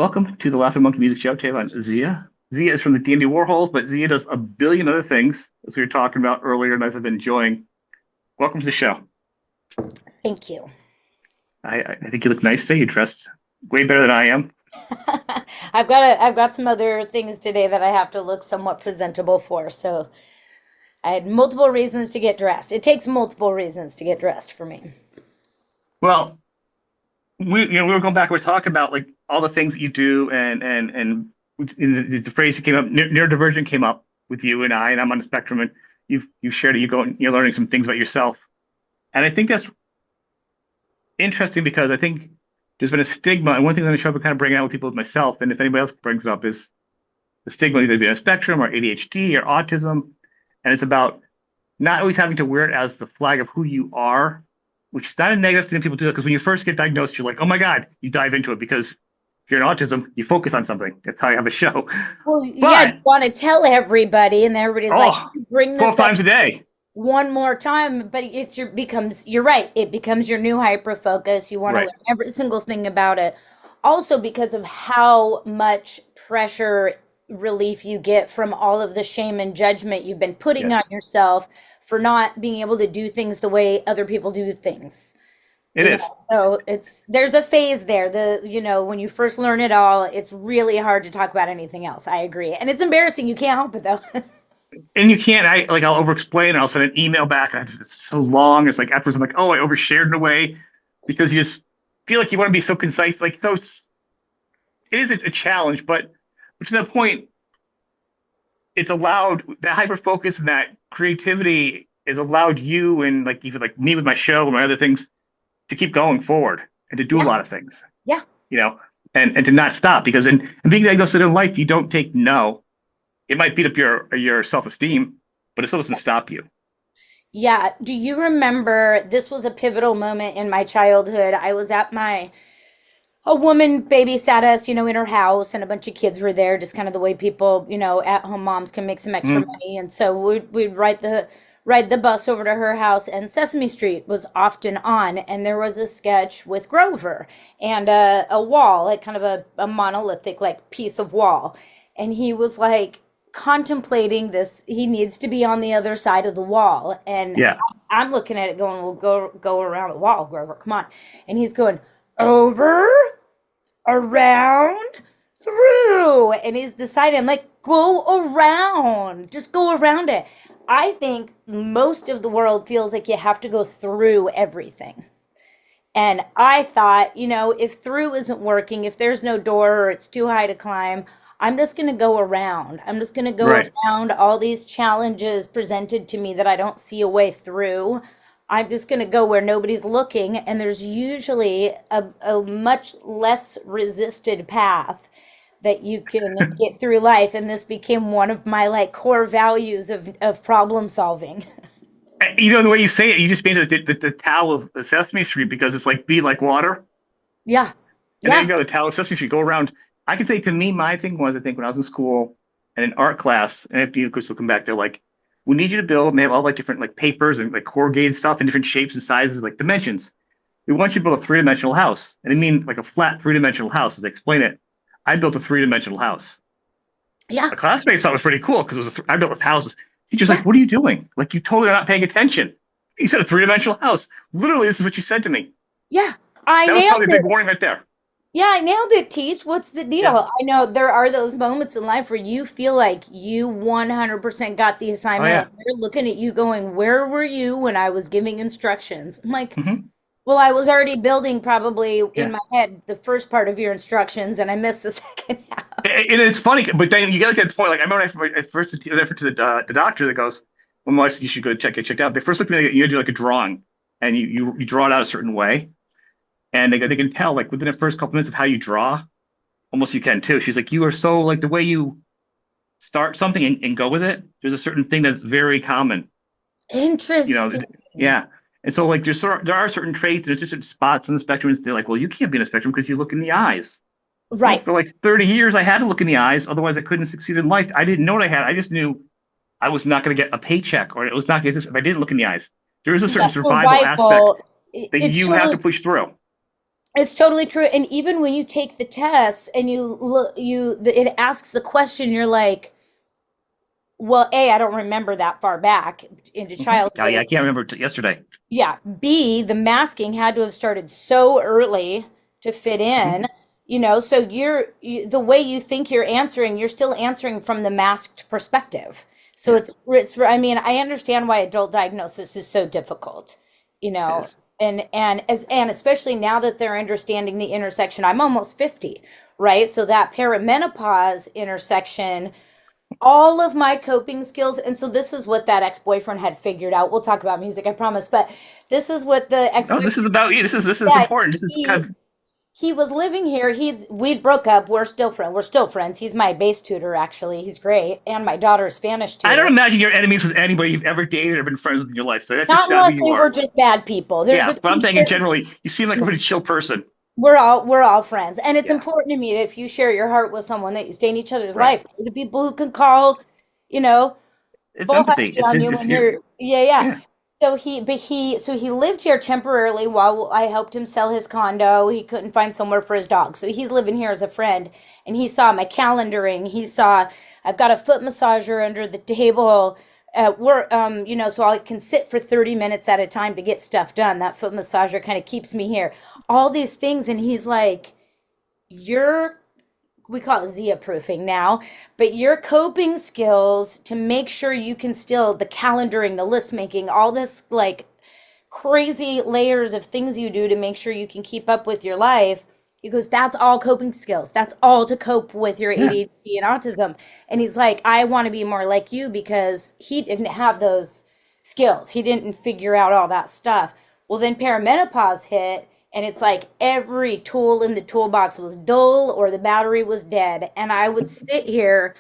welcome to the Laughing Monkey Music Show. Today on Zia. Zia is from the Dandy Warhols, but Zia does a billion other things, as we were talking about earlier, and as I've been enjoying. Welcome to the show. Thank you. I think you look nice today. You dressed way better than I am. I've got some other things today that I have to look somewhat presentable for. So I had multiple reasons to get dressed. It takes multiple reasons to get dressed for me. Well, we were going back. We were talking about like all the things that you do, and the phrase that came up, neurodivergent, came up with you and I, and I'm on the spectrum, and you've shared it. You're learning some things about yourself, and I think that's interesting because I think there's been a stigma, and one thing that I'm trying to kind of bring out with people with myself, and if anybody else brings it up, is the stigma either being a spectrum or ADHD or autism, and it's about not always having to wear it as the flag of who you are, which is not a negative thing that people do, because when you first get diagnosed, you're like, oh my God, you dive into it because if you're in autism, you focus on something. That's how you have a show. Well, yeah, But you want to tell everybody, and everybody's like, oh, bring 12 this up times a day. one more time, but you're right, it becomes your new hyper focus. You want to Right. learn every single thing about it. Also because of how much pressure relief you get from all of the shame and judgment you've been putting on Yes, yourself for not being able to do things the way other people do things. it is. So there's a phase there. When you first learn it all, it's really hard to talk about anything else. I agree. And it's embarrassing. You can't help it though. And you can't, I'll over explain, and I'll send an email back, and it's so long. It's like afterwards, I'm like, oh, I overshared in a way because you just feel like you want to be so concise. Like, those, it is a challenge, but to that point, it's allowed that hyper focus and that creativity is allowed you, and like even like me with my show and my other things, to keep going forward and to do a Yeah. lot of things, Yeah. you know, and to not stop, because in being diagnosed in life, you don't take no. It might beat up your self esteem, but it still doesn't stop you. Yeah. Do you remember this was a pivotal moment in my childhood? I was at my a woman babysat us, in her house, and a bunch of kids were there, just kind of the way people, at home moms can make some extra Mm, money. And so we'd ride the bus over to her house, and Sesame Street was often on, and there was a sketch with Grover and a wall, like kind of a monolithic like piece of wall, and he was like contemplating this. He needs to be on the other side of the wall, and yeah. I'm looking at it going, well, go around the wall, Grover, come on. And he's going, over, around, through. And he's deciding, I'm like, go around. Just go around it. I think most of the world feels like you have to go through everything. And I thought, if through isn't working, if there's no door or it's too high to climb, I'm just going to go around. I'm just going to go Right. around all these challenges presented to me that I don't see a way through. I'm just going to go where nobody's looking. And there's usually a much less resisted path that you can get through life. And this became one of my like core values of problem solving. The way you say it, you just made the towel of the Sesame Street, because it's like be like water. Yeah. And there you Yeah. go, the Tower of Sesame Street, go around. I can say, to me, my thing was, I think when I was in school and in art class, and if you could still come back, they're like, we need you to build, and they have all like different like papers and like corrugated stuff in different shapes and sizes, like dimensions. We want you to build a three-dimensional house. And I mean like a flat three-dimensional house, as they explain it. I built a three-dimensional house. Yeah. My classmates thought it was pretty cool because I built with houses. Teacher's like, Yeah. what are you doing? Like, you totally are not paying attention. You said a three-dimensional house. Literally, this is what you said to me. Yeah. I That was nailed probably a big it. warning right there. Yeah, I nailed it, Teach. What's the deal? Yeah. I know there are those moments in life where you feel like you 100% got the Oh, assignment. yeah. And they're looking at you going, where were you when I was giving instructions? I'm like, Hmm. well, I was already building probably in Yeah. my head the first part of your instructions and I missed the second half. And it's funny, but then you get to the point. Like, I remember when I first went to the doctor that goes, well, my wife said you should go check it checked out. They first looked at me, like, you do like a drawing, and you draw it out a certain way, and they can tell like within the first couple minutes of how you draw, almost you can too. She's like, you are so like the way you start something and go with it. There's a certain thing that's very common, you know. Interesting. Yeah. And so like there are certain traits, there's just certain spots on the spectrum. And they're like, well, you can't be in a spectrum because you look in the eyes. Well, Right. for like 30 years, I had to look in the eyes. Otherwise, I couldn't succeed in life. I didn't know what I had. I just knew I was not going to get a paycheck, or it was not going to get this if I didn't look in the eyes. There is a certain Yeah, survival aspect survival. that It's you sort have to of push through. It's totally true. And even when you take the test and it asks a question, you're like, well, A, I don't remember that far back into Yeah, yeah, childhood. I can't remember yesterday. Yeah. B, the masking had to have started so early to fit Mhm. in, so the way you think you're answering, you're still answering from the masked perspective. So Yeah, I mean, I understand why adult diagnosis is so difficult, you it know, is. and especially now that they're understanding the intersection. I'm almost 50, right? So that perimenopause intersection, all of my coping skills, and so this is what that ex-boyfriend had figured out. We'll talk about music, I promise, but this is what the No, ex-boyfriend, this is about you. This is yeah, important. This is he kind of. he was living here. We'd broke up. We're still friends. He's my bass tutor, actually. He's great, and my daughter's Spanish I don't tutor. imagine you're enemies with anybody you've ever dated or been friends with in your life. So that's just Not not who unless you they were are. just bad people. There's Yeah, a but I'm few saying in certain, generally, you seem like a pretty chill person. we're all friends, and it's Yeah, important to me that if you share your heart with someone, that you stay in each other's right. life. The people who can call, you know, It's empathy. bullheaded It's on it's, you it's when you're you're, yeah, yeah. yeah. So he lived here temporarily while I helped him sell his condo. He couldn't find somewhere for his dog, so he's living here as a friend. And he saw my calendaring. He saw I've got a foot massager under the table at work, so I can sit for 30 minutes at a time to get stuff done. That foot massager kind of keeps me here. All these things, and he's like, "You're we call it Zia proofing now, but your coping skills to make sure you can still the calendaring, the list making, all this like crazy layers of things you do to make sure you can keep up with your life." He goes, "That's all coping skills. That's all to cope with your Yeah. ADHD and autism." And he's like, "I want to be more like you," because he didn't have those skills. He didn't figure out all that stuff. Well, then perimenopause hit, and it's like every tool in the toolbox was dull or the battery was dead. And I would sit here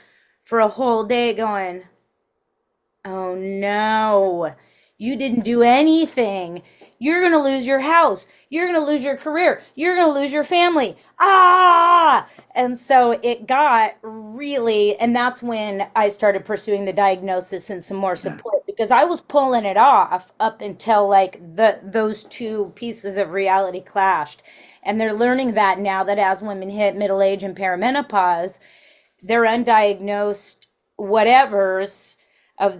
for a whole day going, "Oh no, you didn't do anything. You're going to lose your house. You're going to lose your career. You're going to lose your family." Ah! And so it got really, and that's when I started pursuing the diagnosis and some more Yeah. support, because I was pulling it off up until like those two pieces of reality clashed. And they're learning that now, that as women hit middle age and perimenopause, their undiagnosed whatevers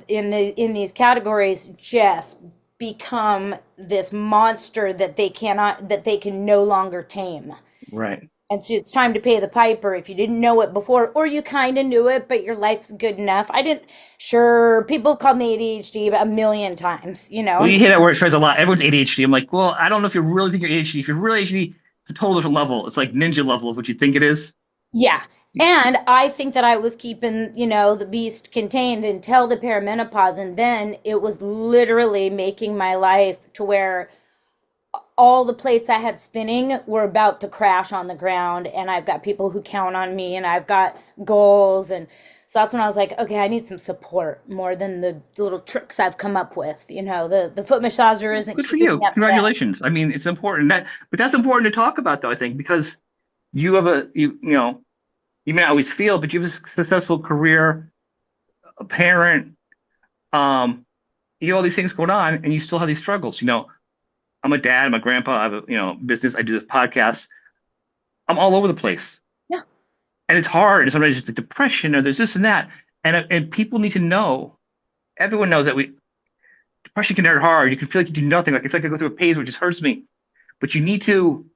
in these categories just become this monster that they can no longer tame. Right. And so it's time to pay the piper if you didn't know it before, or you kind of knew it, but your life's good enough. I didn't, sure, people called me ADHD a million times, Well, and you hear that word phrase a lot. Everyone's ADHD. I'm like, well, I don't know if you really think you're ADHD. If you're really ADHD, it's a total different level. It's like ninja level of what you think it is. yeah. And I think that I was keeping, the beast contained until the perimenopause. And then it was literally making my life to where all the plates I had spinning were about to crash on the ground. And I've got people who count on me, and I've got goals. And so that's when I was like, okay, I need some support more than the little tricks I've come up with. The foot massager isn't Good for keeping you. me up to bed. Congratulations. I mean, it's important but that's important to talk about though, I think, because you have you may not always feel, but you have a successful career, a parent, um, you have all these things going on and you still have these struggles. I'm a dad, I'm a grandpa, I have a business, I do this podcast. I'm all over the place. Yeah. And it's hard. And sometimes it's the depression or there's this and that. And people need to know, everyone knows that depression can hurt hard. You can feel like you do nothing. Like it's like I go through a phase which just hurts me. But you need to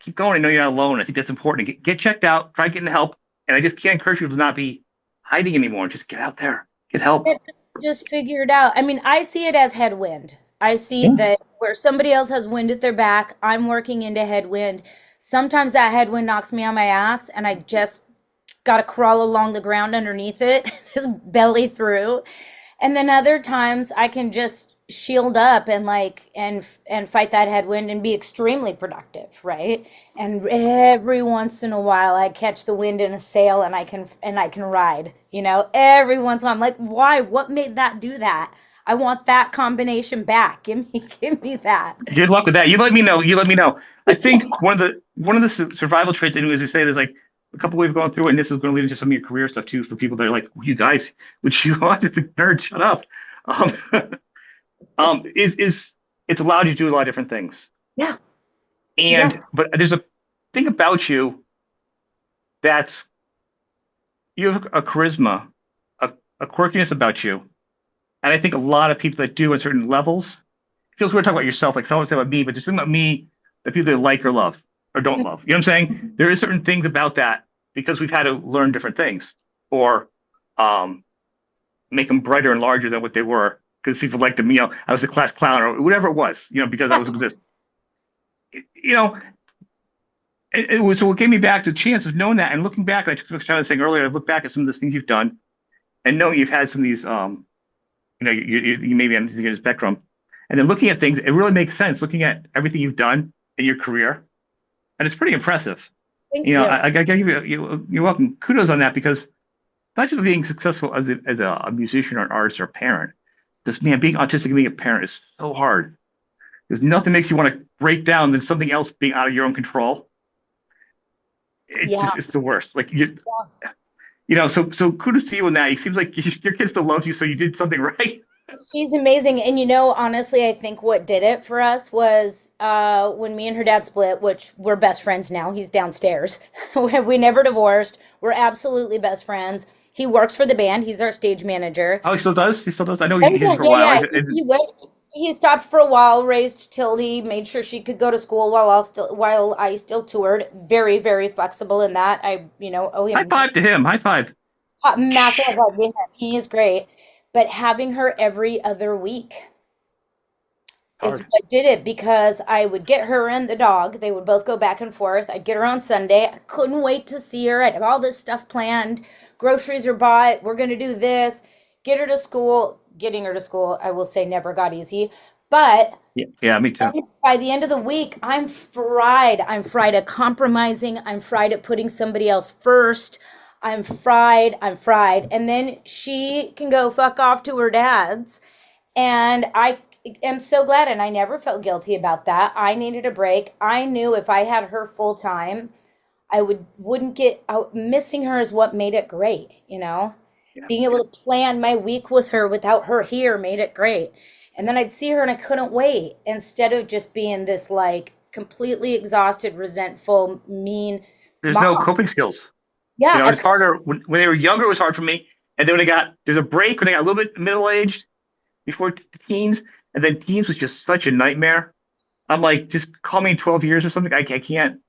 keep going and know you're not alone. I think that's important. Get checked out, try getting help. And I just can't encourage people to not be hiding anymore. Just get out there, get help. Yeah, just figure it out. I mean, I see it as headwind. I see Yeah. that where somebody else has wind at their back, I'm working into headwind. Sometimes that headwind knocks me on my ass, and I just got to crawl along the ground underneath it, just belly through. And then other times I can just shield up and and fight that headwind and be extremely productive, right? And every once in a while I catch the wind in a sail, and I can ride, every once in a while I'm like, why? What made that do that? I want that combination back. Give me that. Good luck with that. You let me know. You let me know. I think one of the survival traits, anyways, we say there's like a couple we've gone through, and this is going to lead into some of your career stuff too for people that are like, you guys, would you want? It's a nerd. Shut up. Um, is it's allowed you to do a lot of different things. Yeah. Yes. But there's a thing about you that's you have a charisma, a quirkiness about you. And I think a lot of people that do at certain levels, it feels weird talking about yourself, like someone said about me, but there's something about me that people that like or love or don't love. You know what I'm saying? There is certain things about that because we've had to learn different things or um, make them brighter and larger than what they were because people liked them. I was a class clown or whatever it was, because I was this, you know, it was so what gave me back the chance of knowing that and looking back. I was trying to saying earlier, I look back at some of the things you've done and knowing you've had some of these, you maybe on the spectrum, and then looking at things, it really makes sense looking at everything you've done in your career, and it's pretty impressive. Thank you. I gotta give you're welcome kudos on that because not just being successful as a musician or an artist or a parent, because man, being autistic and being a parent is so hard. There's nothing makes you want to break down than something else being out of your own control. Yeah. It's the worst. Like so kudos to you on that. It seems like your kid still loves you, so you did something right. She's amazing. And honestly, I think what did it for us was when me and her dad split, which we're best friends now. He's downstairs. We never divorced. We're absolutely best friends. He works for the band. He's our stage manager. Oh, he still does. He still does. I know Oh he yeah, did for a yeah, while. yeah. He went. He stopped for a while, raised till he made sure she could go to school while I still toured. Very, very flexible in that. I owe High him five to him. High five. massive love with him. He is great. But having her every other week is Hard. what did it because I would get her and the dog. They would both go back and forth. I'd get her on Sunday. I couldn't wait to see her. I'd have all this stuff planned. Groceries are bought. We're going to do this. Get her to school. Getting her to school, I will say, never got easy. But Yeah, yeah, me too. by the end of the week, I'm fried. I'm fried at compromising. I'm fried at putting somebody else first. I'm fried. I'm fried. And then she can go fuck off to her dad's. And I am so glad. And I never felt guilty about that. I needed a break. I knew if I had her full time, I wouldn't get out. Missing her is what made it great. Yeah, Being yeah. able to plan my week with her without her here made it great. And then I'd see her and I couldn't wait instead of just being this like completely exhausted, resentful, mean There's mom. no coping skills. Yeah, I It's harder when they were younger. It was hard for me, and then there's a break when they got a little bit middle aged before teens, and then teens was just such a nightmare. I'm like, just call me in 12 years or something. I can't.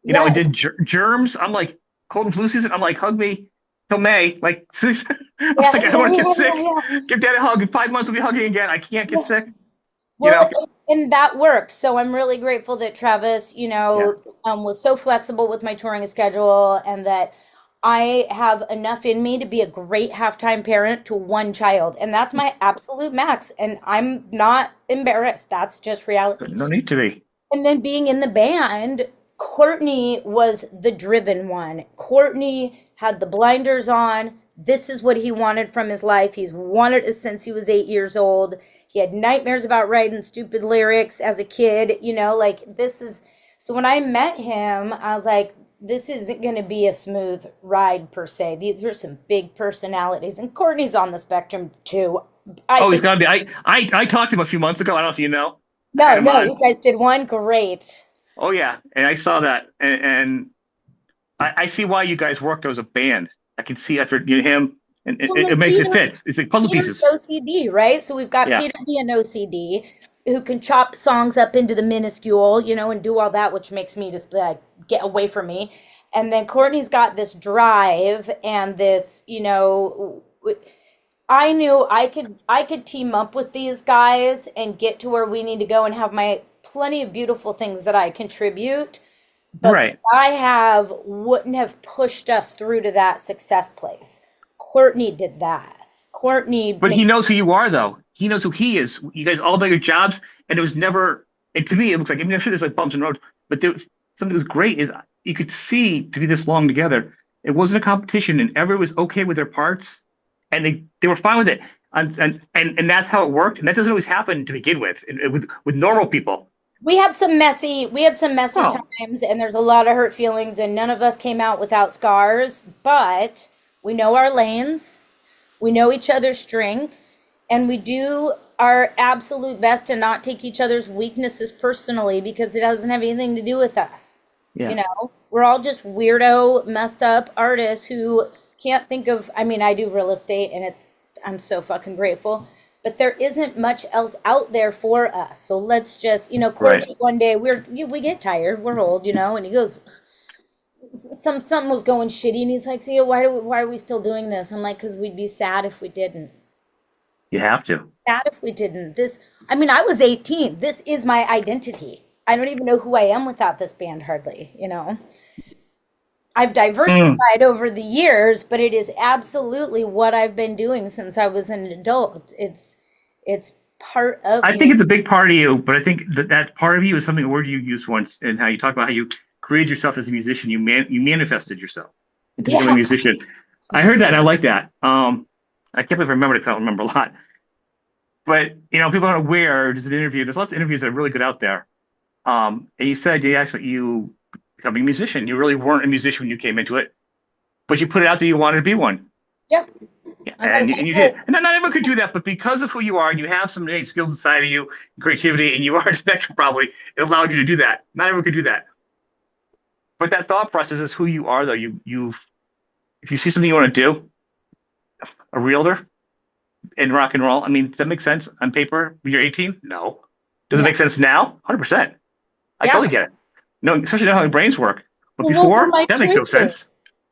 And yes, then germs. I'm like cold and flu season. I'm like, hug me till May. Like, I'm yeah, like, I yeah, don't want to yeah, get yeah, sick. yeah. Give dad a hug. In 5 months we'll be hugging again. I can't get Yeah. sick. You Well, know? and that worked. So I'm really grateful that Travis, Yeah. was so flexible with my touring schedule and that I have enough in me to be a great halftime parent to one child. And that's my absolute max. And I'm not embarrassed. That's just reality. No need to be. And then being in the band, Courtney was the driven one. Courtney had the blinders on. This is what he wanted from his life. He's wanted it since he was 8 years old. He had nightmares about writing stupid lyrics as a kid, like this is. So when I met him, I was like, this isn't going to be a smooth ride per se. These are some big personalities. And Courtney's on the spectrum too. I Oh, he's think, got to be. I talked to him a few months ago. I don't know if you know. I had no, him no, on. you guys did one great. Oh yeah, and I saw that, and I see why you guys worked as a band. I can see after him, and Well, it and makes it fits. It's like puzzle Peter's pieces. OCD, right? So we've got Yeah, Peter being OCD, who can chop songs up into the minuscule, and do all that, which makes me just like get away from me. And then Courtney's got this drive and this. I knew I could team up with these guys and get to where we need to go and have my plenty of beautiful things that I contribute. But what right. I have wouldn't have pushed us through to that success place. Courtney did that. Courtney But made he knows who you are, though. He knows who he is. You guys all know your jobs, and it was never. And to me, it looks like. I mean, I'm sure there's like bumps and roads, but something that was great is you could see to be this long together. It wasn't a competition, and everyone was okay with their parts, and they were fine with it. And that's how it worked. And that doesn't always happen to begin with, with normal people. we had some messy Oh, times and there's a lot of hurt feelings and none of us came out without scars, but we know our lanes. We know each other's strengths, and we do our absolute best to not take each other's weaknesses personally because it doesn't have anything to do with us. You Yeah. know, we're all just weirdo, messed up artists who can't think of, I mean, I do real estate and I'm so fucking grateful, but there isn't much else out there for us. So let's just, Right. Courtney, one day we get tired, we're old, and he goes, something was going shitty, and he's like, see, why are we still doing this? I'm like, because we'd be sad if we didn't. You have to. Sad if we didn't. I mean, I was 18. This is my identity. I don't even know who I am without this band, hardly. I've Mm. diversified over the years, but it is absolutely what I've been doing since I was an adult. It's part of I think me. it's a big part of you, but I think that part of you is something, a word you used once, and how you talk about how you created yourself as a musician. You manifested yourself into becoming a Yeah. musician. I heard that. And I like that. I can't believe I remember it because I don't remember a lot. But people aren't aware. There's an interview. There's lots of interviews that are really good out there. And you said you asked what you becoming a musician. You really weren't a musician when you came into it, but you put it out that you wanted to be one. Yeah. Yeah, I gotta say, and you did. oh, And not everyone could do that, but because of who you are, and you have some innate skills inside of you, creativity, and you are a spectrum probably, it allowed you to do that. Not everyone could do that. But that thought process is who you are, though. If you see something you want to do, a realtor in rock and roll. I mean, does that make sense on paper when you're 18? No. Does it no. make sense now? 100%. I Yeah. totally get it. No, especially know how the brains work. But Well, what were before, my that makes no choices? sense.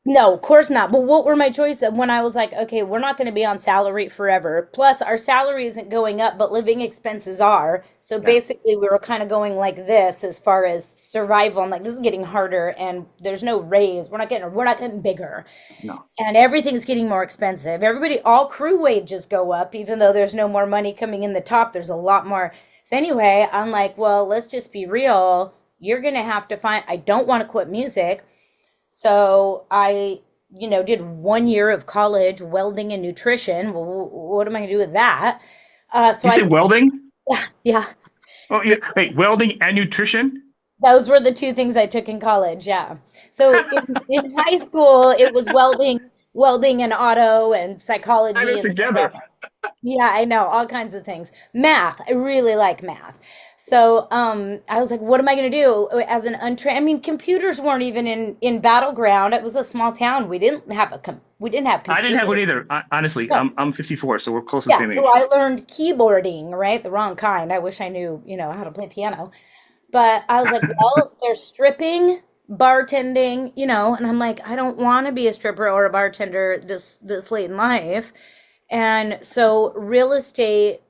No, of course not. But what were my choices when I was like, okay, we're not going to be on salary forever. Plus, our salary isn't going up, but living expenses are. So Yeah. basically, we were kind of going like this as far as survival. I'm like, this is getting harder, and there's no raise. We're not getting bigger, No. and everything's getting more expensive. All crew wages go up, even though there's no more money coming in the top. There's a lot more. So anyway, I'm like, well, let's just be real. You're gonna have to find. I don't want to quit music. So I, did 1 year of college welding and nutrition. Well, what am I going to do with that? So You I, say welding? yeah, Oh, yeah. Wait, welding and nutrition? those were the two things I took in college. Yeah. So in high school, it was welding and auto and Tie psychology those and together. stuff. Yeah, I know, all kinds of things. Math, I really like math. So I was like, what am I going to do as an untrained? I mean, computers weren't even in Battleground. It was a small town. We didn't have I didn't have one computers. either. Honestly, No. I'm 54, so we're close to the Yeah, same so age. I learned keyboarding, right? The wrong kind. I wish I knew, how to play piano. But I was like, well, there's stripping, bartending, and I'm like, I don't want to be a stripper or a bartender this late in life. And so real estate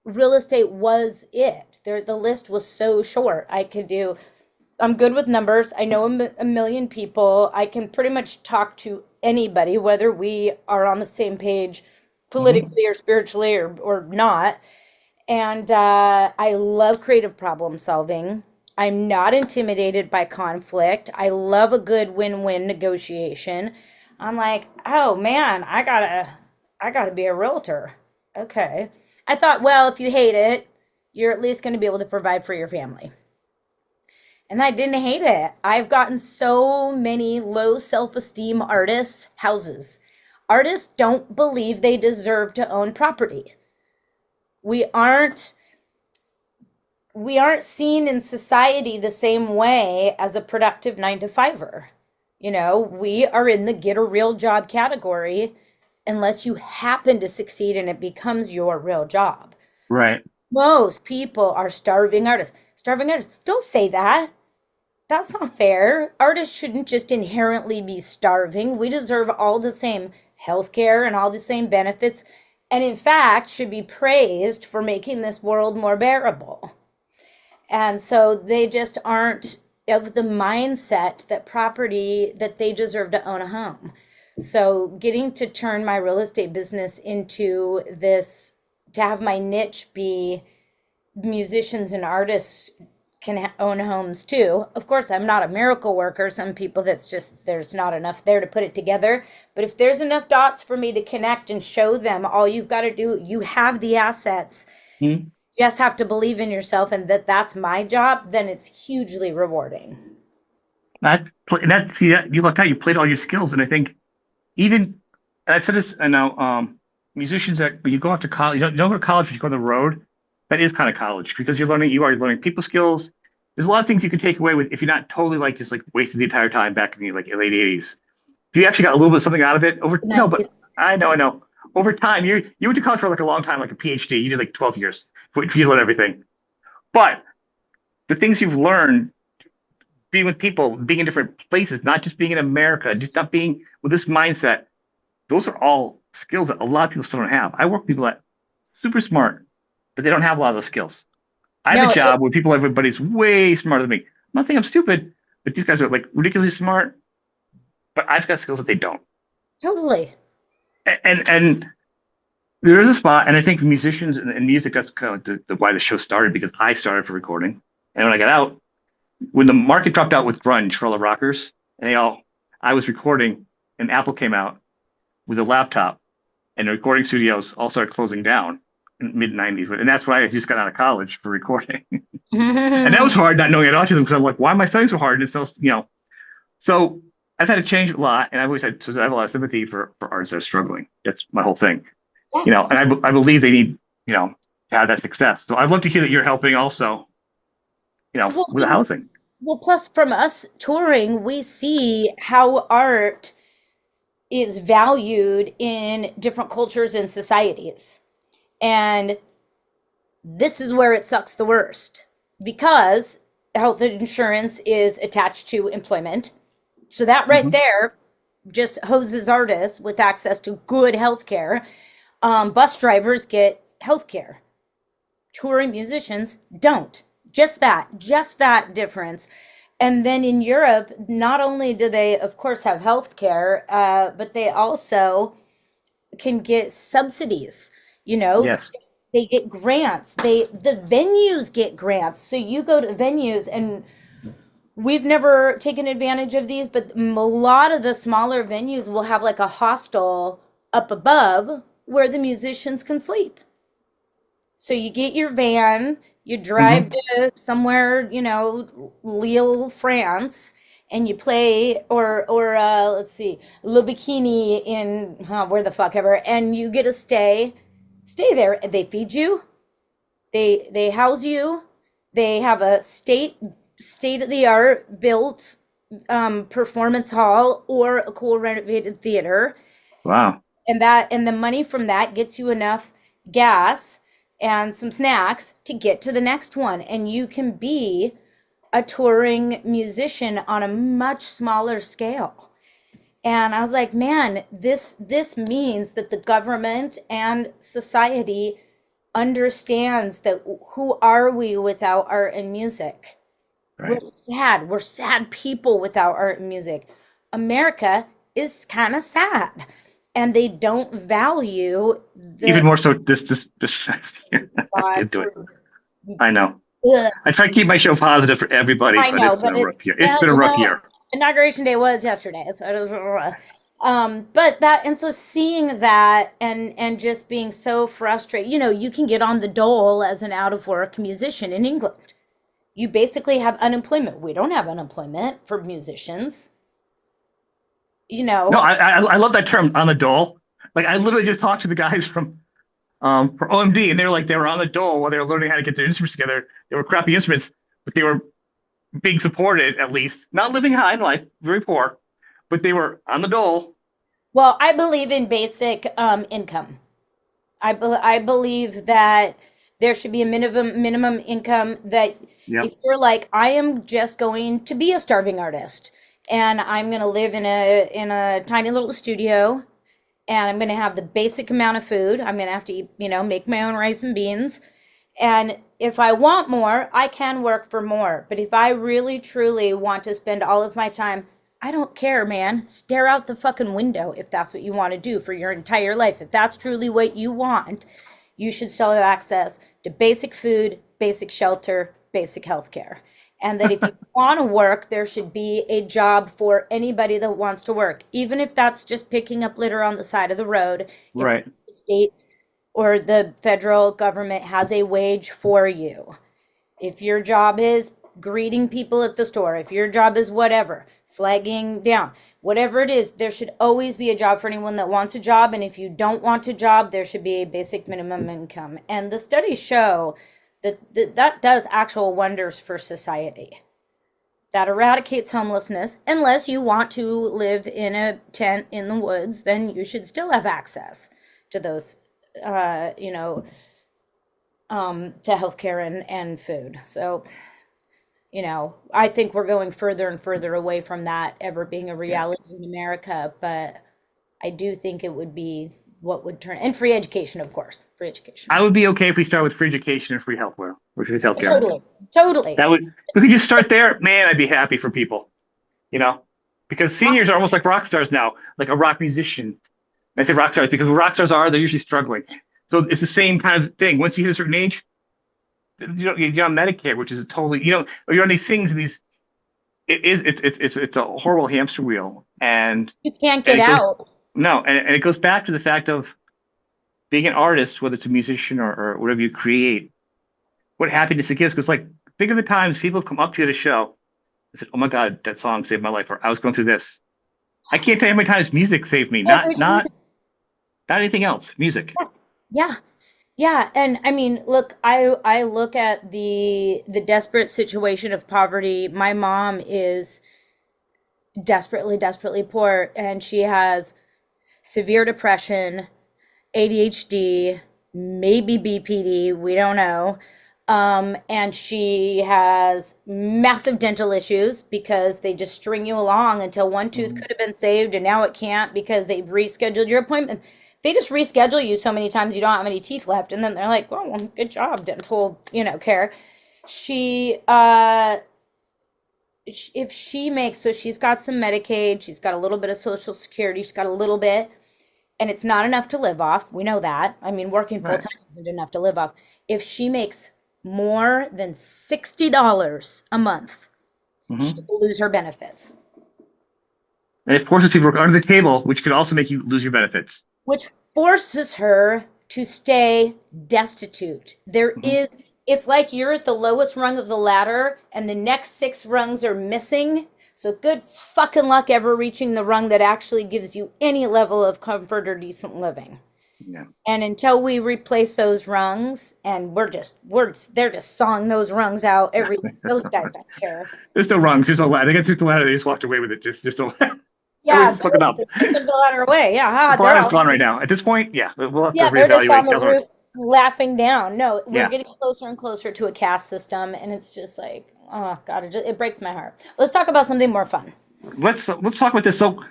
was it. The list was so short. I'm good with numbers. I know a million people. I can pretty much talk to anybody, whether we are on the same page Mhm. politically or spiritually or not. And I love creative problem solving. I'm not intimidated by conflict. I love a good win-win negotiation. I'm like, oh man, I gotta be a realtor. Okay. I thought, well, if you hate it, you're at least going to be able to provide for your family. And I didn't hate it. I've gotten so many low self-esteem artists houses. Artists don't believe they deserve to own property. We aren't we aren't seen in society the same way as a productive 9 to 5er. We are in the get a real job category unless you happen to succeed and it becomes your real job. Right. Most people are starving artists. Starving artists. Don't say that. That's not fair. Artists shouldn't just inherently be starving. We deserve all the same health care and all the same benefits, and in fact, should be praised for making this world more bearable. And so they just aren't of the mindset that they deserve to own a home. So getting to turn my real estate business into this, to have my niche be musicians and artists can own homes too. Of course, I'm not a miracle worker. Some people that's just, there's not enough there to put it together. But if there's enough dots for me to connect and show them, all you've got to do, you have the assets, Mhm. just have to believe in yourself and that's my job, then it's hugely rewarding. See that you like how you played all your skills, and I think even and I've said this, I know. musicians that when you go out to college, you don't go to college, but you go on the road. That is kind of college because you are learning people skills. There's a lot of things you can take away with if you're not totally like just like wasted the entire time back in the like late 80s. If you actually got a little bit of something out of it over, no, but 90s. I know. Over time, you went to college for like a long time, like a PhD. You did like 12 years for you to learn everything. But the things you've learned being with people, being in different places, not just being in America, just not being with this mindset, those are all skills that a lot of people still don't have. I work with people that super smart, but they don't have a lot of those skills. I have a No, job where everybody's way smarter than me. I'm not saying I'm stupid, but these guys are like ridiculously smart, but I've got skills that they don't. totally. And there is a spot, and I think musicians and music, that's kind of the why the show started because I started for recording. And when I got out, when the market dropped out with grunge for all the rockers, and I was recording, and Apple came out with a laptop, and the recording studios all started closing down in mid '90s, and that's why I just got out of college for recording, and that was hard not knowing I had autism because I'm like, why am I studying so hard? And it's so so I've had to change a lot, and I've always had so I have a lot of sympathy for artists that are struggling. That's my whole thing, Yeah. and I believe they need to have that success. So I'd love to hear that you're helping also, Well, with the housing. well, plus from us touring, we see how art is valued in different cultures and societies. And this is where it sucks the worst because health insurance is attached to employment. So that right Hmm. there just hoses artists with access to good health care. Bus drivers get health care. Touring musicians don't. Just that difference. And then in Europe, not only do they, of course, have health care, but they also can get subsidies. You know, Yes. they get grants. The venues get grants. So you go to venues, and we've never taken advantage of these, but a lot of the smaller venues will have like a hostel up above where the musicians can sleep. So you get your van, you drive Hmm. to somewhere, Lille, France, and you play, or let's see, Le Bikini in where the fuck ever, and you get to stay there. They feed you, they house you, they have a state of the art built performance hall or a cool renovated theater, Wow. and the money from that gets you enough gas and some snacks to get to the next one, and you can be a touring musician on a much smaller scale. And I was like, man, this means that the government and society understands that who are we without art and music? We're Right. sad. We're sad people without art and music. America is kind of sad, and they don't value Even the more so this year. I God. can't do it. I know. Ugh. I try to keep my show positive for everybody, I but know, it's been but a rough it's year. It's yeah, been a rough year. inauguration day was yesterday, so it was, but that and so seeing that and just being so frustrated, you can get on the dole as an out of work musician in England. You basically have unemployment. We don't have unemployment for musicians, you No, know. I love that term on the dole. Like I literally just talked to the guys from for OMD, and they were like they were on the dole while they were learning how to get their instruments together. They were crappy instruments, but they were being supported at least, not living high in life, very poor, but they were on the dole. Well, I believe in basic income. I believe that there should be a minimum income that if Yep. you're like, I am just going to be a starving artist and I'm going to live in a tiny little studio and I'm going to have the basic amount of food. I'm going to have to eat, make my own rice and beans. And if I want more, I can work for more. But if I really truly want to spend all of my time, I don't care, man. Stare out the fucking window if that's what you want to do for your entire life. If that's truly what you want, you should still have access to basic food, basic shelter, basic health care. And that if you want to work, there should be a job for anybody that wants to work, even if that's just picking up litter on the side of the road. If Right. the state or the federal government has a wage for you. If your job is greeting people at the store, if your job is whatever, flagging down, whatever it is. There should always be a job for anyone that wants a job. And if you don't want a job, there should be a basic minimum income. And the studies show that does actual wonders for society. That eradicates homelessness. Unless you want to live in a tent in the woods, then you should still have access to those, you know, to healthcare and food. So, you know, I think we're going further and further away from that ever being a Yeah. reality in America. But I do think it would be what would turn, and free education, of course, free education. I would be okay if we start with free education and free healthcare, which is healthcare. Totally, totally. That would, if we could just start there, man, I'd be happy for people, you know, because seniors are almost like rock stars now, like a rock musician. I say rock stars because what rock stars are, they're usually struggling. So it's the same kind of thing. Once you hit a certain age, you're on Medicare, which is a totally, or you're on these things and these, it's a horrible hamster wheel. You can't And get it goes, out. no, and it goes back to the fact of being an artist, whether it's a musician or whatever you create, what happiness it gives. Because like, think of the times people have come up to you at a show and said, "Oh my God, that song saved my life," or "I was going through this." I can't tell you how many times music saved me. Every Not anything else. Music. Yeah. Yeah, and I mean, look, I look at the desperate situation of poverty. My mom is desperately poor, and she has severe depression, ADHD, maybe BPD, we don't know. And she has massive dental issues because they just string you along until one tooth Mhm. could have been saved and now it can't because they've rescheduled your appointment. They just reschedule you so many times you don't have any teeth left, and then they're like, "Well, good job, dental, care." She, if she makes, so she's got some Medicaid, she's got a little bit of Social Security, she's got a little bit, and it's not enough to live off. We know that. I mean, working full Right. time isn't enough to live off. If she makes more than $60 a month, she Hmm. will lose her benefits, And it forces people to work under the table, which could also make you lose your benefits. which forces her to stay destitute. Hmm. It's like you're at the lowest rung of the ladder and the next six rungs are missing. So good fucking luck ever reaching the rung that actually gives you any level of comfort or decent living. Yeah. And until we replace those rungs, and they're just sawing those rungs out those guys don't care. There's no rungs. There's no ladder. They got through the ladder. They just walked away with it. Just Yeah, everyone's so looking up. they took the ladder away. Yeah, The they're ladder's all gone right now. At this point, yeah, we'll have to yeah, they're just on reevaluate. the roof laughing down. No, we're Yeah. getting closer and closer to a caste system, and it's just like, oh God, it breaks my heart. Let's talk about something more fun. Let's talk about this. So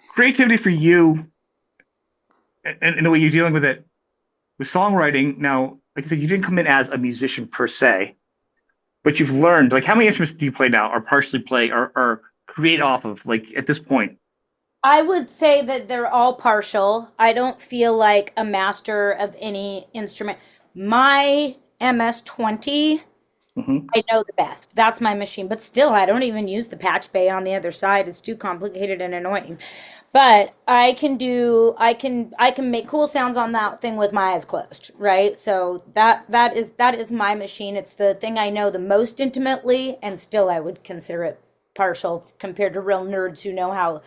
creativity for you and the way you're dealing with it with songwriting. Now, like I said, you didn't come in as a musician per se, but you've learned. Like, how many instruments do you play now, or partially play, or create off of? Like at this point. I would say that they're all partial. I don't feel like a master of any instrument. My MS-20, Hmm. I know the best. That's my machine. But still, I don't even use the patch bay on the other side. It's too complicated and annoying. But I can make cool sounds on that thing with my eyes closed, right? So that is my machine. It's the thing I know the most intimately, and still I would consider it partial compared to real nerds who know how.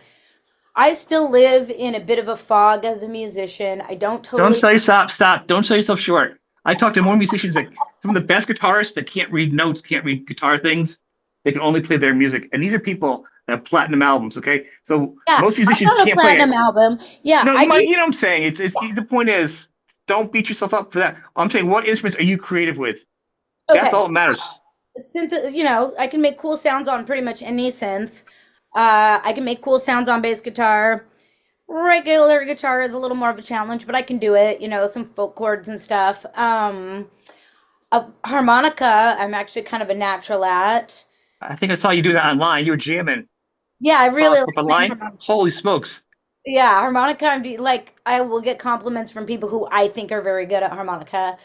I still live in a bit of a fog as a musician. I don't Don't totally. sell yourself. Stop. Don't sell yourself short. I talk to more musicians that some of the best guitarists that can't read notes, can't read guitar things. They can only play their music, and these are people that have platinum albums. Okay, so Yeah, most I've musicians got a can't play platinum it. album. Yeah, No, I you do. might. You know what I'm saying? It's the point is, don't beat yourself up for that. I'm saying, what instruments are you creative with? That's Okay. all that matters. I can make cool sounds on pretty much any synth. I can make cool sounds on bass guitar. Regular guitar is a little more of a challenge, but I can do it. Some folk chords and stuff. A harmonica, I'm actually kind of a natural at. I think I saw you do that online. You were jamming. Yeah, I Saw a really like clip playing online. harmonica. Holy smokes! Yeah, harmonica, like I will get compliments from people who I think are very good at harmonica.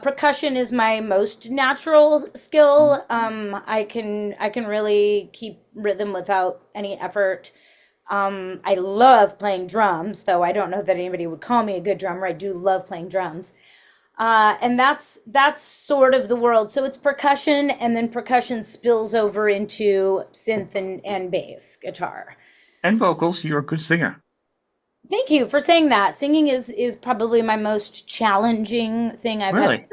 Percussion is my most natural skill. I can really keep rhythm without any effort. I love playing drums, though I don't know that anybody would call me a good drummer. I do love playing drums. And that's sort of the world. So it's percussion, and then percussion spills over into synth and bass guitar. And vocals. You're a good singer. Thank you for saying that. Singing is probably my most challenging thing I've had. Really?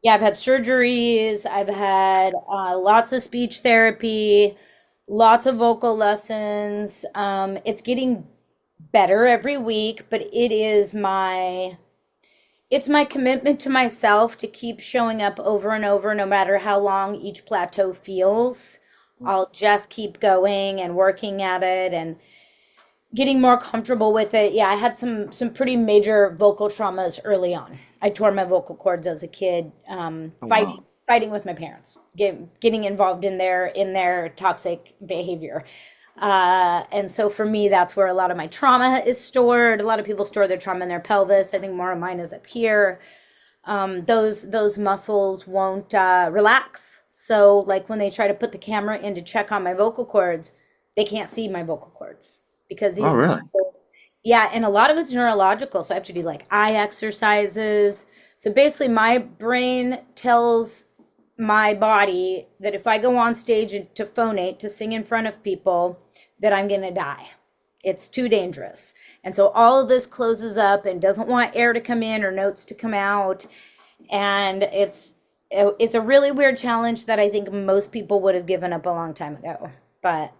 Yeah, I've had surgeries. I've had lots of speech therapy, lots of vocal lessons. It's getting better every week, but it's my commitment to myself to keep showing up over and over, no matter how long each plateau feels. I'll just keep going and working at it and getting more comfortable with it. Yeah, I had some pretty major vocal traumas early on. I tore my vocal cords as a kid, Oh, wow. fighting with my parents, getting involved in their toxic behavior. And so for me, that's where a lot of my trauma is stored. A lot of people store their trauma in their pelvis. I think more of mine is up here. Those muscles won't relax. So like when they try to put the camera in to check on my vocal cords, they can't see my vocal cords because Oh, these really? muscles, yeah, and a lot of it's neurological. So I have to do like eye exercises. So basically my brain tells my body that if I go on stage to phonate, to sing in front of people, that I'm going to die. It's too dangerous. And so all of this closes up and doesn't want air to come in or notes to come out. And it's a really weird challenge that I think most people would have given up a long time ago. But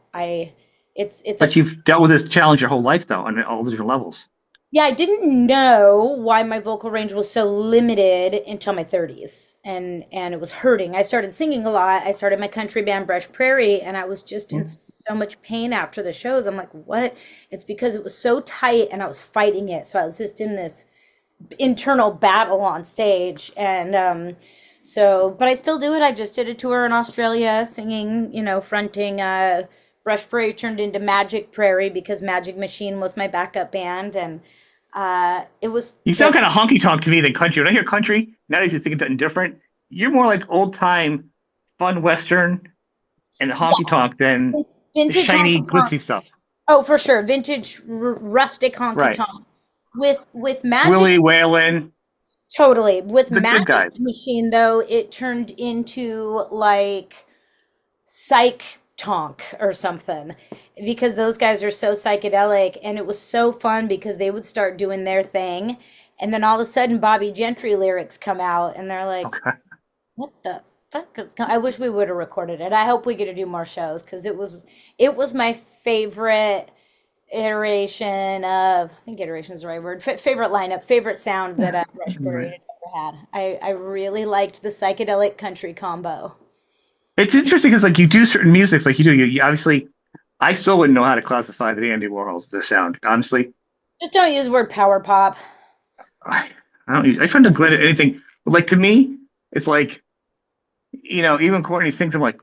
it's a But you've dealt with this challenge your whole life, though, on all the different levels. Yeah, I didn't know why my vocal range was so limited until my 30s, and it was hurting. I started singing a lot. I started my country band Brush Prairie, and I was just in Mm. so much pain after the shows. I'm like, what? It's because it was so tight and I was fighting it. So I was just in this internal battle on stage, and but I still do it. I just did a tour in Australia singing, fronting Brush Prairie turned into Magic Prairie because Magic Machine was my backup band, and it was You sound terrible. kind of honky tonk to me than country. When I hear country, nowadays you think it's something different. You're more like old time, fun Western and honky tonk than the Vintage shiny, honky tonk. glitzy stuff. Oh, for sure, vintage rustic honky Right. tonk with Magic. Willie Whalen, Totally. With the good Magic guys. Machine, though, it turned into like psych tonk or something because those guys are so psychedelic, and it was so fun because they would start doing their thing, and then all of a sudden Bobby Gentry lyrics come out and they're like, Okay. what the fuck I wish we would have recorded it. I hope we get to do more shows because it was my favorite iteration of, I think iteration is the right word, favorite lineup, favorite sound that Rushbury Right. had ever had. I really liked the psychedelic country combo. It's interesting because like you do certain musics like you do. You obviously, I still wouldn't know how to classify the Dandy Warhols, the sound. Honestly, Just don't use the word power pop. I, I don't. I try to glint at anything. But like to me, it's like even Courtney sings. I'm like,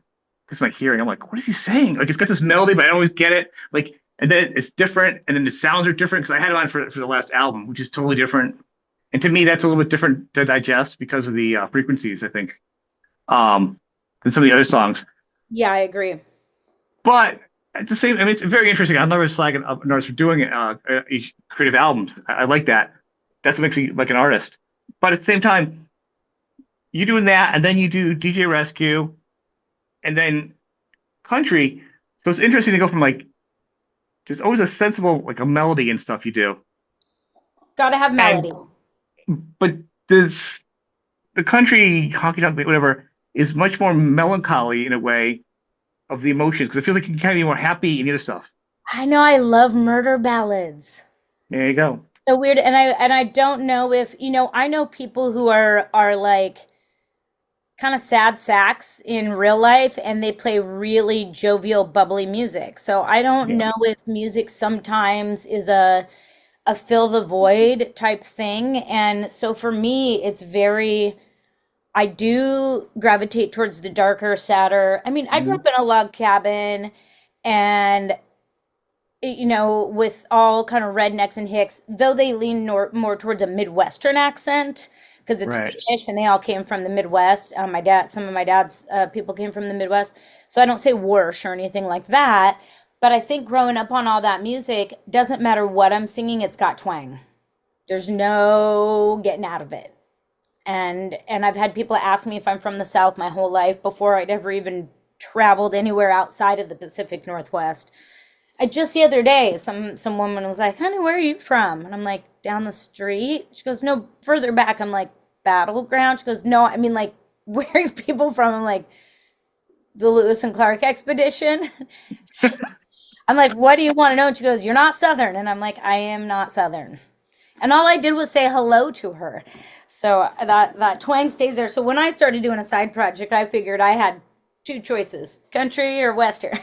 because my hearing, I'm like, what is he saying? Like it's got this melody, but I don't always get it. Like, and then it's different, and then the sounds are different because I had it on for the last album, which is totally different. And to me, that's a little bit different to digest because of the frequencies, I think, um, than some of the other songs. Yeah, I agree. But at the same, I mean, it's very interesting. I'll never slag an artist for doing each creative albums. I like that. That's what makes me like an artist. But at the same time, you doing that, and then you do DJ Rescue, and then country. So it's interesting to go from like there's always a sensible like a melody and stuff you do, Gotta have and melody. but this the country honky tonk whatever is much more melancholy in a way of the emotions because I feel like you can kind of be more happy in the other stuff. I know I love murder ballads. There you go. So weird, and I don't know if I know people who are like kind of sad sacks in real life, and they play really jovial, bubbly music. So I don't Yeah. know if music sometimes is a fill the void type thing. And so for me, it's very, I do gravitate towards the darker, sadder. I mean, I grew Mhm. up in a log cabin, and with all kind of rednecks and hicks, though they lean more towards a Midwestern accent because it's Right. Finnish and they all came from the Midwest. Some of my dad's people came from the Midwest. So I don't say worse or anything like that. But I think growing up on all that music, doesn't matter what I'm singing, it's got twang. There's no getting out of it. And I've had people ask me if I'm from the South my whole life before I'd ever even traveled anywhere outside of the Pacific Northwest. I just the other day, some woman was like, "Honey, where are you from?" And I'm like, "Down the street." She goes, "No, further back." I'm like, "Battleground?" She goes, "No, I mean like where are people from?" I'm like, "The Lewis and Clark expedition." I'm like, "What do you want to know?" And she goes, "You're not Southern." And I'm like, "I am not Southern." And all I did was say hello to her. So that twang stays there. So when I started doing a side project, I figured I had two choices, country or Western.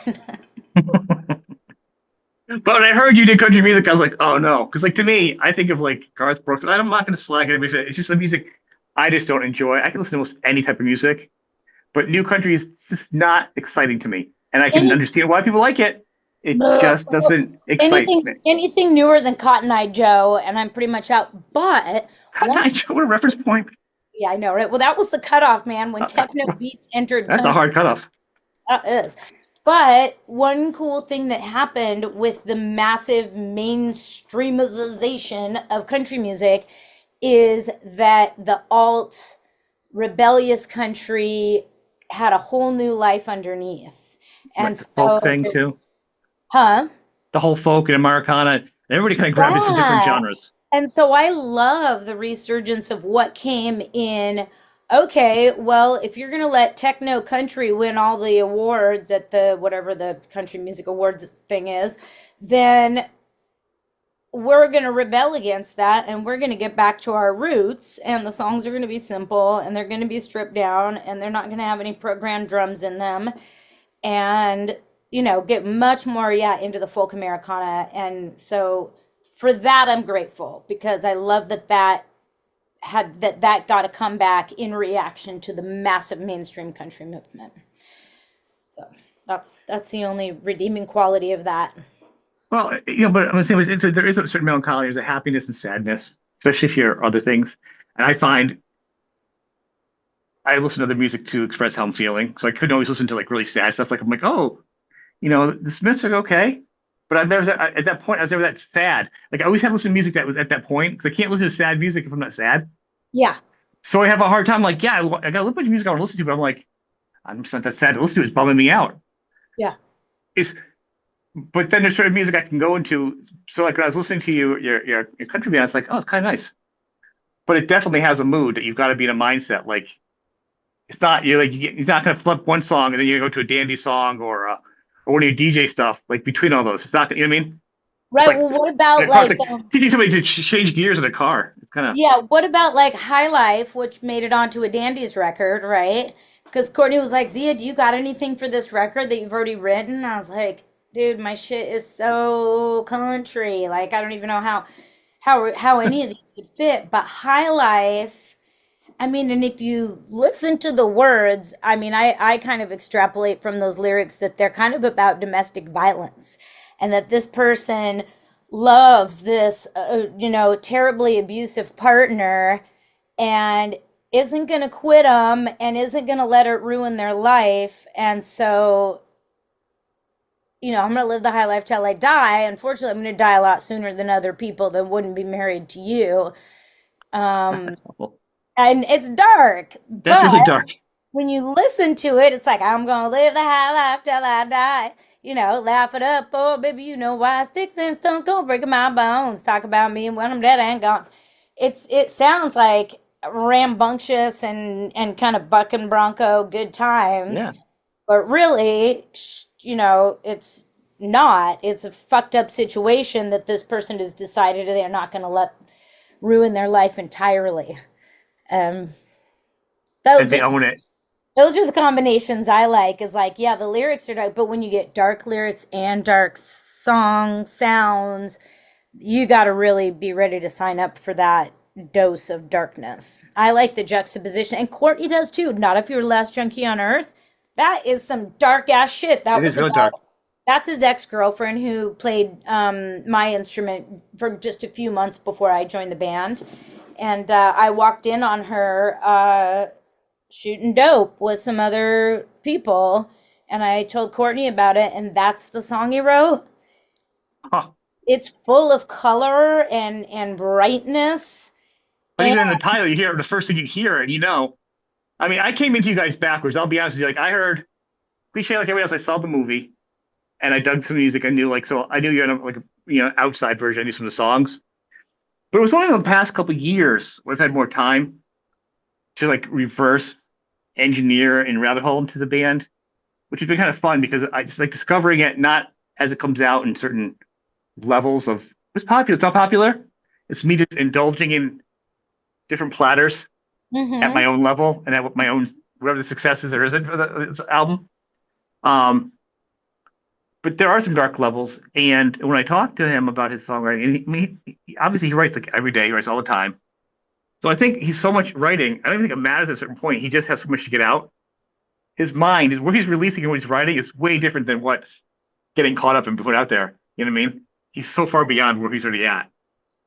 But when I heard you did country music, I was like, oh no. Because like to me, I think of like Garth Brooks. I'm not going to slag it. It's just the music I just don't enjoy. I can listen to almost any type of music, but new country is just not exciting to me. And I can Any understand why people like it. It just doesn't excite me. anything newer than Cotton Eye Joe, and I'm pretty much out. But one, What a reference point. yeah, I know, right? Well, that was the cutoff, man, when techno beats entered That's a country. hard cutoff. That is. But one cool thing that happened with the massive mainstreamization of country music is that the alt rebellious country had a whole new life underneath. Right, And the folk so, thing too. huh? The whole folk and Americana. Everybody kind of gravitates to different Yeah. genres. And so I love the resurgence of what came in. Okay, well, if you're going to let techno country win all the awards at the whatever the country music awards thing is, then we're going to rebel against that and we're going to get back to our roots. And the songs are going to be simple and they're going to be stripped down and they're not going to have any programmed drums in them. And, get much more, yeah, into the folk Americana. And so for that, I'm grateful because I love that got a comeback in reaction to the massive mainstream country movement. So that's the only redeeming quality of that. Well, but I'm saying there is a certain melancholy, there's a happiness and sadness, especially if you're other things. And I find I listen to other music to express how I'm feeling. So I couldn't always listen to like really sad stuff. Like I'm like, oh, the Smiths are okay. But I've never at that point I was never that sad. Like I always have to listen to music that was at that point because I can't listen to sad music if I'm not sad. Yeah. So I have a hard time. Like, yeah, I got a little bit of music I want to listen to, but I'm like, I'm just not that sad to listen to. It's bumming me out. Yeah. It's But then there's certain music I can go into. So like when I was listening to your country band, it's like, oh, it's kind of nice. But it definitely has a mood that you've got to be in a mindset. Like it's not you're like you're not gonna flip one song and then you go to a dandy song or one of your DJ stuff. Like between all those, it's not. You know what I mean? It's Right. like Well, what in about a car. It's like, like teaching somebody to change gears in a car. It's kind of yeah, what about like High Life, which made it onto a Dandy's record, right? Because Courtney was like, "Zia, do you got anything for this record that you've already written?" I was like, "Dude, my shit is so country. Like, I don't even know how any of these would fit." But High Life, I mean, and if you listen to the words, I mean, I kind of extrapolate from those lyrics that they're kind of about domestic violence and that this person loves this, terribly abusive partner and isn't going to quit them and isn't going to let it ruin their life. And so, I'm going to live the high life till I die. Unfortunately, I'm going to die a lot sooner than other people that wouldn't be married to you. Um, that's awful. and it's dark, That's but really dark. when you listen to it, it's like, I'm gonna live the high life till I die. Laugh it up, oh baby, you know why sticks and stones gonna break my bones. Talk about me and when I'm dead and gone. It sounds like rambunctious and kind of buck and bronco good times, Yeah. but really, it's not. It's a fucked up situation that this person has decided they're not gonna let ruin their life entirely. Um, And those they are own it. those are the combinations I like. Is like, yeah, the lyrics are dark, but when you get dark lyrics and dark song sounds, you got to really be ready to sign up for that dose of darkness. I like the juxtaposition, and Courtney does too. Not if you're the last junkie on earth. That is some dark ass shit. It That is was real dark. about. That's his ex girlfriend who played my instrument for just a few months before I joined the band, and I walked in on her. Shooting dope with some other people, and I told Courtney about it, and that's the song he wrote. Huh. It's full of color and brightness, But even in the title, you hear the first thing you hear, and you know. I mean, I came into you guys backwards. I'll be honest with you. Like I heard cliche like everybody else. I saw the movie, and I dug some music. I knew like so. I knew you had like a outside version. I knew some of the songs, but it was only in the past couple of years where I've had more time to like reverse engineer and rabbit hole into the band, which has been kind of fun because I just like discovering it not as it comes out in certain levels of it's popular, it's not popular. It's me just indulging in different platters at Mm-hmm. my own level and at my own whatever the success is there isn't for the album. Um, but there are some dark levels, and when I talked to him about his songwriting, and obviously he writes like every day, he writes all the time. So I think he's so much writing. I don't even think it matters at a certain point. He just has so much to get out. His mind is where he's releasing and what he's writing is way different than what's getting caught up and put out there. You know what I mean? He's so far beyond where he's already at.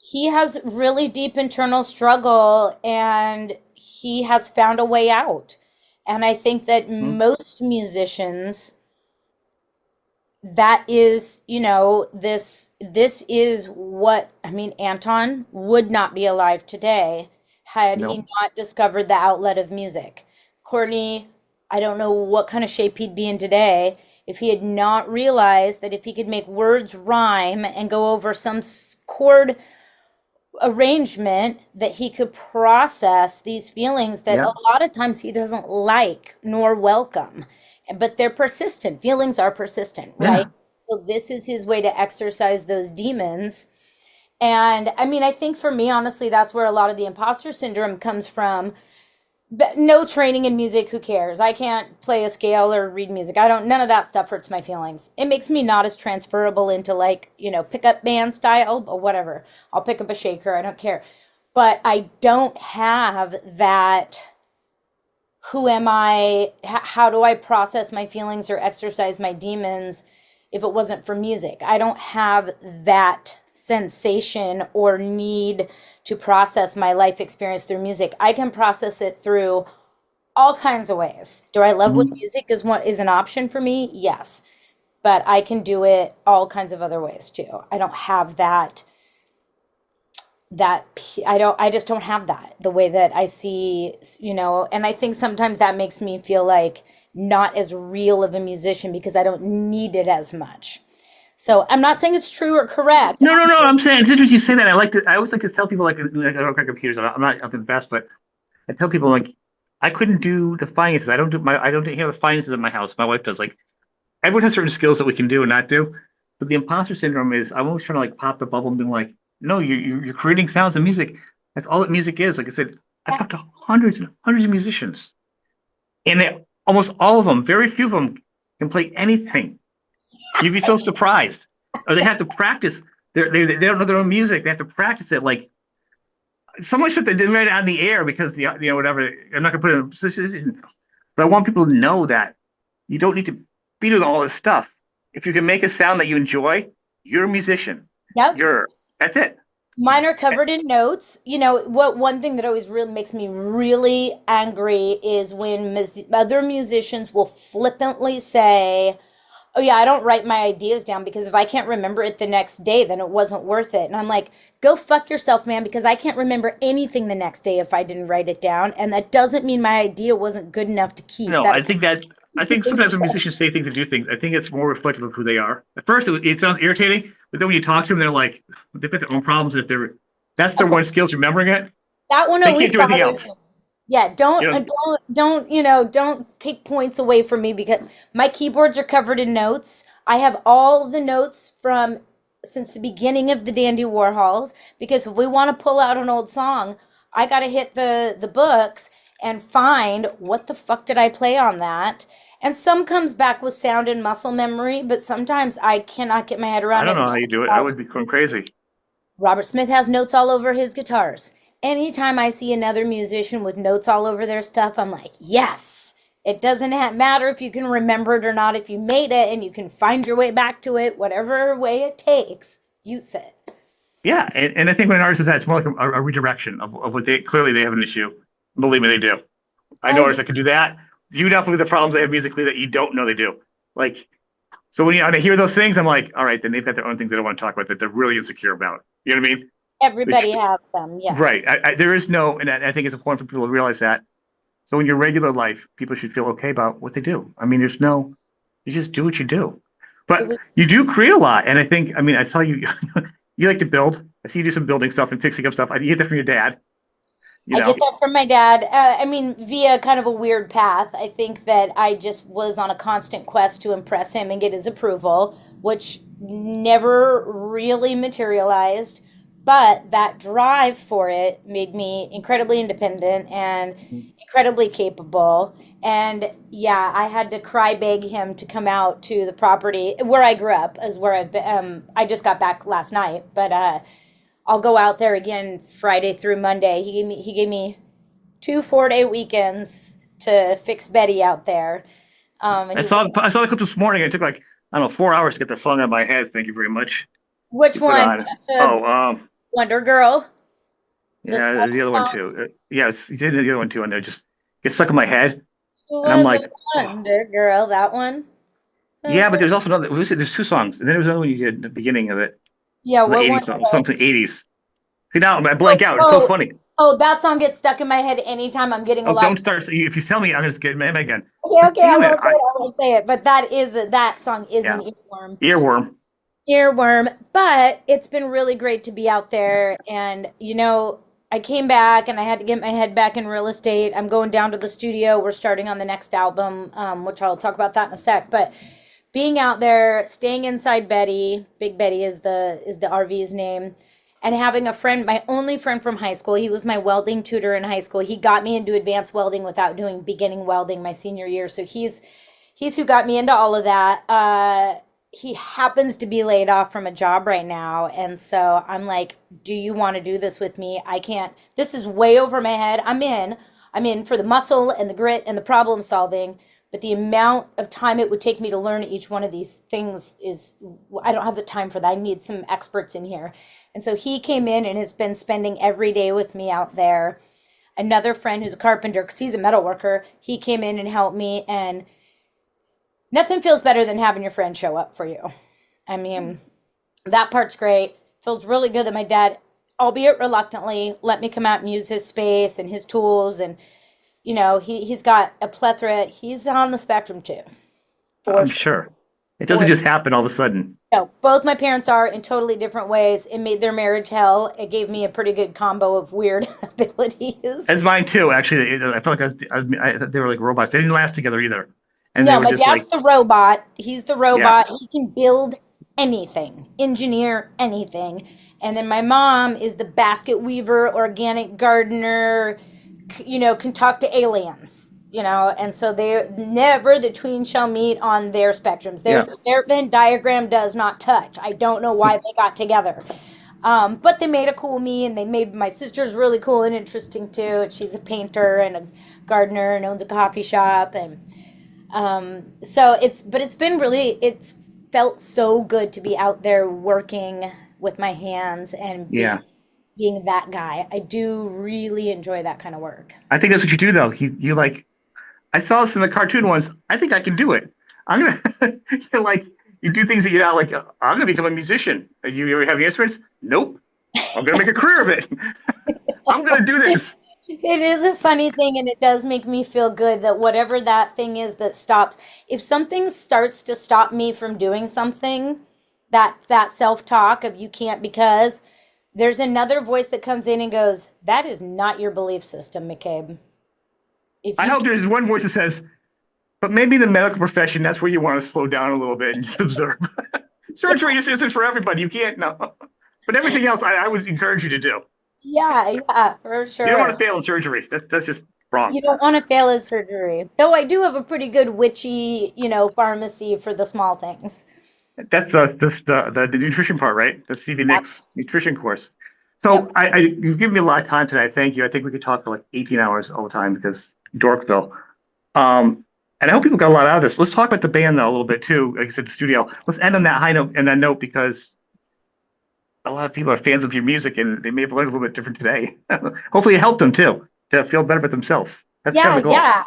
He has really deep internal struggle and he has found a way out. And I think that Hmm? most musicians, that is, this is what, I mean, Anton would not be alive today had he No. not discovered the outlet of music. Courtney, I don't know what kind of shape he'd be in today if he had not realized that if he could make words rhyme and go over some chord arrangement, that he could process these feelings that a Yeah. lot of times he doesn't like nor welcome, but they're persistent. Feelings are persistent, right? Yeah. So this is his way to exercise those demons. And I mean, I think for me, honestly, that's where a lot of the imposter syndrome comes from. But no training in music, who cares? I can't play a scale or read music. I don't, none of that stuff hurts my feelings. It makes me not as transferable into like, pickup band style, but whatever. I'll pick up a shaker, I don't care. But I don't have that. Who am I? How do I process my feelings or exercise my demons if it wasn't for music? I don't have that sensation or need to process my life experience through music. I can process it through all kinds of ways. Do I love when Mhm. music is an option for me? Yes. But I can do it all kinds of other ways too. I don't have I just don't have that the way that I see, and I think sometimes that makes me feel like not as real of a musician because I don't need it as much. So I'm not saying it's true or correct. No, no, no. I'm saying it's interesting you say that. I like to. I always like to tell people like I don't crack computers. I'm not up to the best, but I tell people like I couldn't do the finances. I don't handle the finances of my house. My wife does. Like everyone has certain skills that we can do and not do. But the imposter syndrome is I'm always trying to like pop the bubble and being like, no, you're creating sounds and music. That's all that music is. Like I said, I talked to hundreds and hundreds of musicians, and they almost all of them, very few of them, can play anything. You'd be so surprised. Or they have to practice. They don't know their own music. They have to practice it. Like so much that they did right on the air because whatever. I'm not gonna put it in a position, but I want people to know that you don't need to be doing all this stuff. If you can make a sound that you enjoy, you're a musician. Yep. You're that's it. Mine are covered in notes. What one thing that always really makes me really angry is when other musicians will flippantly say, oh yeah, I don't write my ideas down because if I can't remember it the next day, then it wasn't worth it. And I'm like, go fuck yourself, man, because I can't remember anything the next day if I didn't write it down. And that doesn't mean my idea wasn't good enough to keep. No, That I is the think that I think thing to sometimes when say. musicians say things and do things, I think it's more reflective of who they are. At first, it sounds irritating, but then when you talk to them, they're like they've got their own problems. If they're that's their Of one course, skills, remembering it, that one they always can't do anything bothers else. me. Yeah, You know, don't take points away from me because my keyboards are covered in notes. I have all the notes from since the beginning of the Dandy Warhols because if we want to pull out an old song, I got to hit the books and find what the fuck did I play on that. And some comes back with sound and muscle memory, but sometimes I cannot get my head I around don't it. know how you do it. I would be going crazy. Robert Smith has notes all over his guitars. Anytime I see another musician with notes all over their stuff, I'm like, yes. It doesn't matter if you can remember it or not. If you made it and you can find your way back to it, whatever way it takes, use it. Yeah, and I think when an artist does that, it's more like a redirection of what they clearly they have an issue. Believe me, they do. I I know agree. artists that can do that. You definitely the problems they have musically that you don't know they do. Like so when I hear those things, I'm like, all right, then they've got their own things they don't want to talk about that they're really insecure about. You know what I mean? which Everybody has them, yes. right. There is no, and I think it's important for people to realize that. So in your regular life, people should feel okay about what they do. I mean, there's no, you just do what you do. It But was, you do create a lot, and I think, I mean, I saw you, you like to build. I see you do some building stuff and fixing up stuff. I get that from your dad, you I get know. that from my dad. I mean, via kind of a weird path. I think that I just was on a constant quest to impress him and get his approval, which never really materialized. But that drive for it made me incredibly independent and incredibly capable. And yeah, I had to cry beg him to come out to the property where I grew up, is where I've been. I just got back last night, but I'll go out there again Friday through Monday. He gave me 2 4-day weekends to fix Betty out there. And he was like, I saw the clip this morning. It took like, I don't know, 4 hours to get the song out of my head. Thank you very much. "Which You put one? on. Uh, Oh, Wonder Girl, the yeah, the Spice other one song. too. Yes, you did the other one too, and it just gets stuck in my head, She and I'm was a like, oh, Wonder Girl." That one. So yeah. But good. there's also another. There's two songs, and then there was another one you did at the beginning of it, Yeah. the What one 80s is song, it? something 80s. See now I Oh, blank out. It's so oh, funny. oh, that song gets stuck in my head anytime I'm getting a Oh, lot don't of. start. If you tell me, I'm gonna get mad again. Okay, okay, I Damn it! won't say it. I won't say it. But that song is an Yeah, earworm. earworm. Earworm, but it's been really great to be out there. And, I came back and I had to get my head back in real estate. I'm going down to the studio. We're starting on the next album, which I'll talk about that in a sec. But being out there, staying inside Betty, Big Betty is the RV's name, and having a friend, my only friend from high school. He was my welding tutor in high school. He got me into advanced welding without doing beginning welding my senior year. So he's who got me into all of that. He happens to be laid off from a job right now, and so I'm like, do you want to do this with me? I can't. This is way over my head. I'm in for the muscle and the grit and the problem solving, but the amount of time it would take me to learn each one of these things is, I don't have the time for that. I need some experts in here. And so he came in and has been spending every day with me out there. Another friend who's a carpenter, because he's a metal worker, he came in and helped me, and nothing feels better than having your friend show up for you. I mean, that part's great. Feels really good that my dad, albeit reluctantly, let me come out and use his space and his tools. And, he's got a plethora. He's on the spectrum too, for I'm sure. sure it doesn't For just happen all of a sudden. no, both my parents are in totally different ways. It made their marriage hell. It gave me a pretty good combo of weird abilities. As mine too. Actually, I felt like they were like robots. They didn't last together either, and they No, were my just dad's like, the robot. He's the yeah, robot. He can build anything, engineer anything. And then my mom is the basket weaver, organic gardener, can talk to aliens, and so they never the tween shall meet on their spectrums. yeah. Their Venn diagram does not touch. I don't know why they got together. But they made a cool me, and they made my sister's really cool and interesting too. And she's a painter and a gardener and owns a coffee shop. And so it's felt so good to be out there working with my hands and Yeah. being that guy. I do really enjoy that kind of work. I think that's what you do though. You like I saw this in the cartoon once. I think I can do it. I'm gonna you're like you do things that you're not like I'm gonna become a musician. You ever have instruments? Nope. I'm gonna make a career of it. I'm gonna do this. It is a funny thing, and it does make me feel good that whatever that thing is that stops, if something starts to stop me from doing something, that self-talk of you can't because there's another voice that comes in and goes, that is not your belief system, McCabe. If I you hope there's one voice that says, but maybe in the medical profession, that's where you want to slow down a little bit and just observe. Surgery just isn't for everybody. You can't no. But everything else, I would encourage you to do. Yeah, yeah, for You don't want sure. to fail in surgery. That's just wrong. You don't want to fail at surgery. Though I do have a pretty good witchy, pharmacy for the small things. That's the nutrition part, right? The CV Yep. Nick's nutrition course. Yep. So you've given me a lot of time today. Thank you. I think we could talk for like 18 hours all the time because Dorkville. And I hope people got a lot out of this. Let's talk about the band though a little bit too. Like I said, the studio. Let's end on that high note and that note because a lot of people are fans of your music and they may have learned a little bit different today. Hopefully it helped them too to feel better about themselves. That's kind of Yeah, the goal. yeah.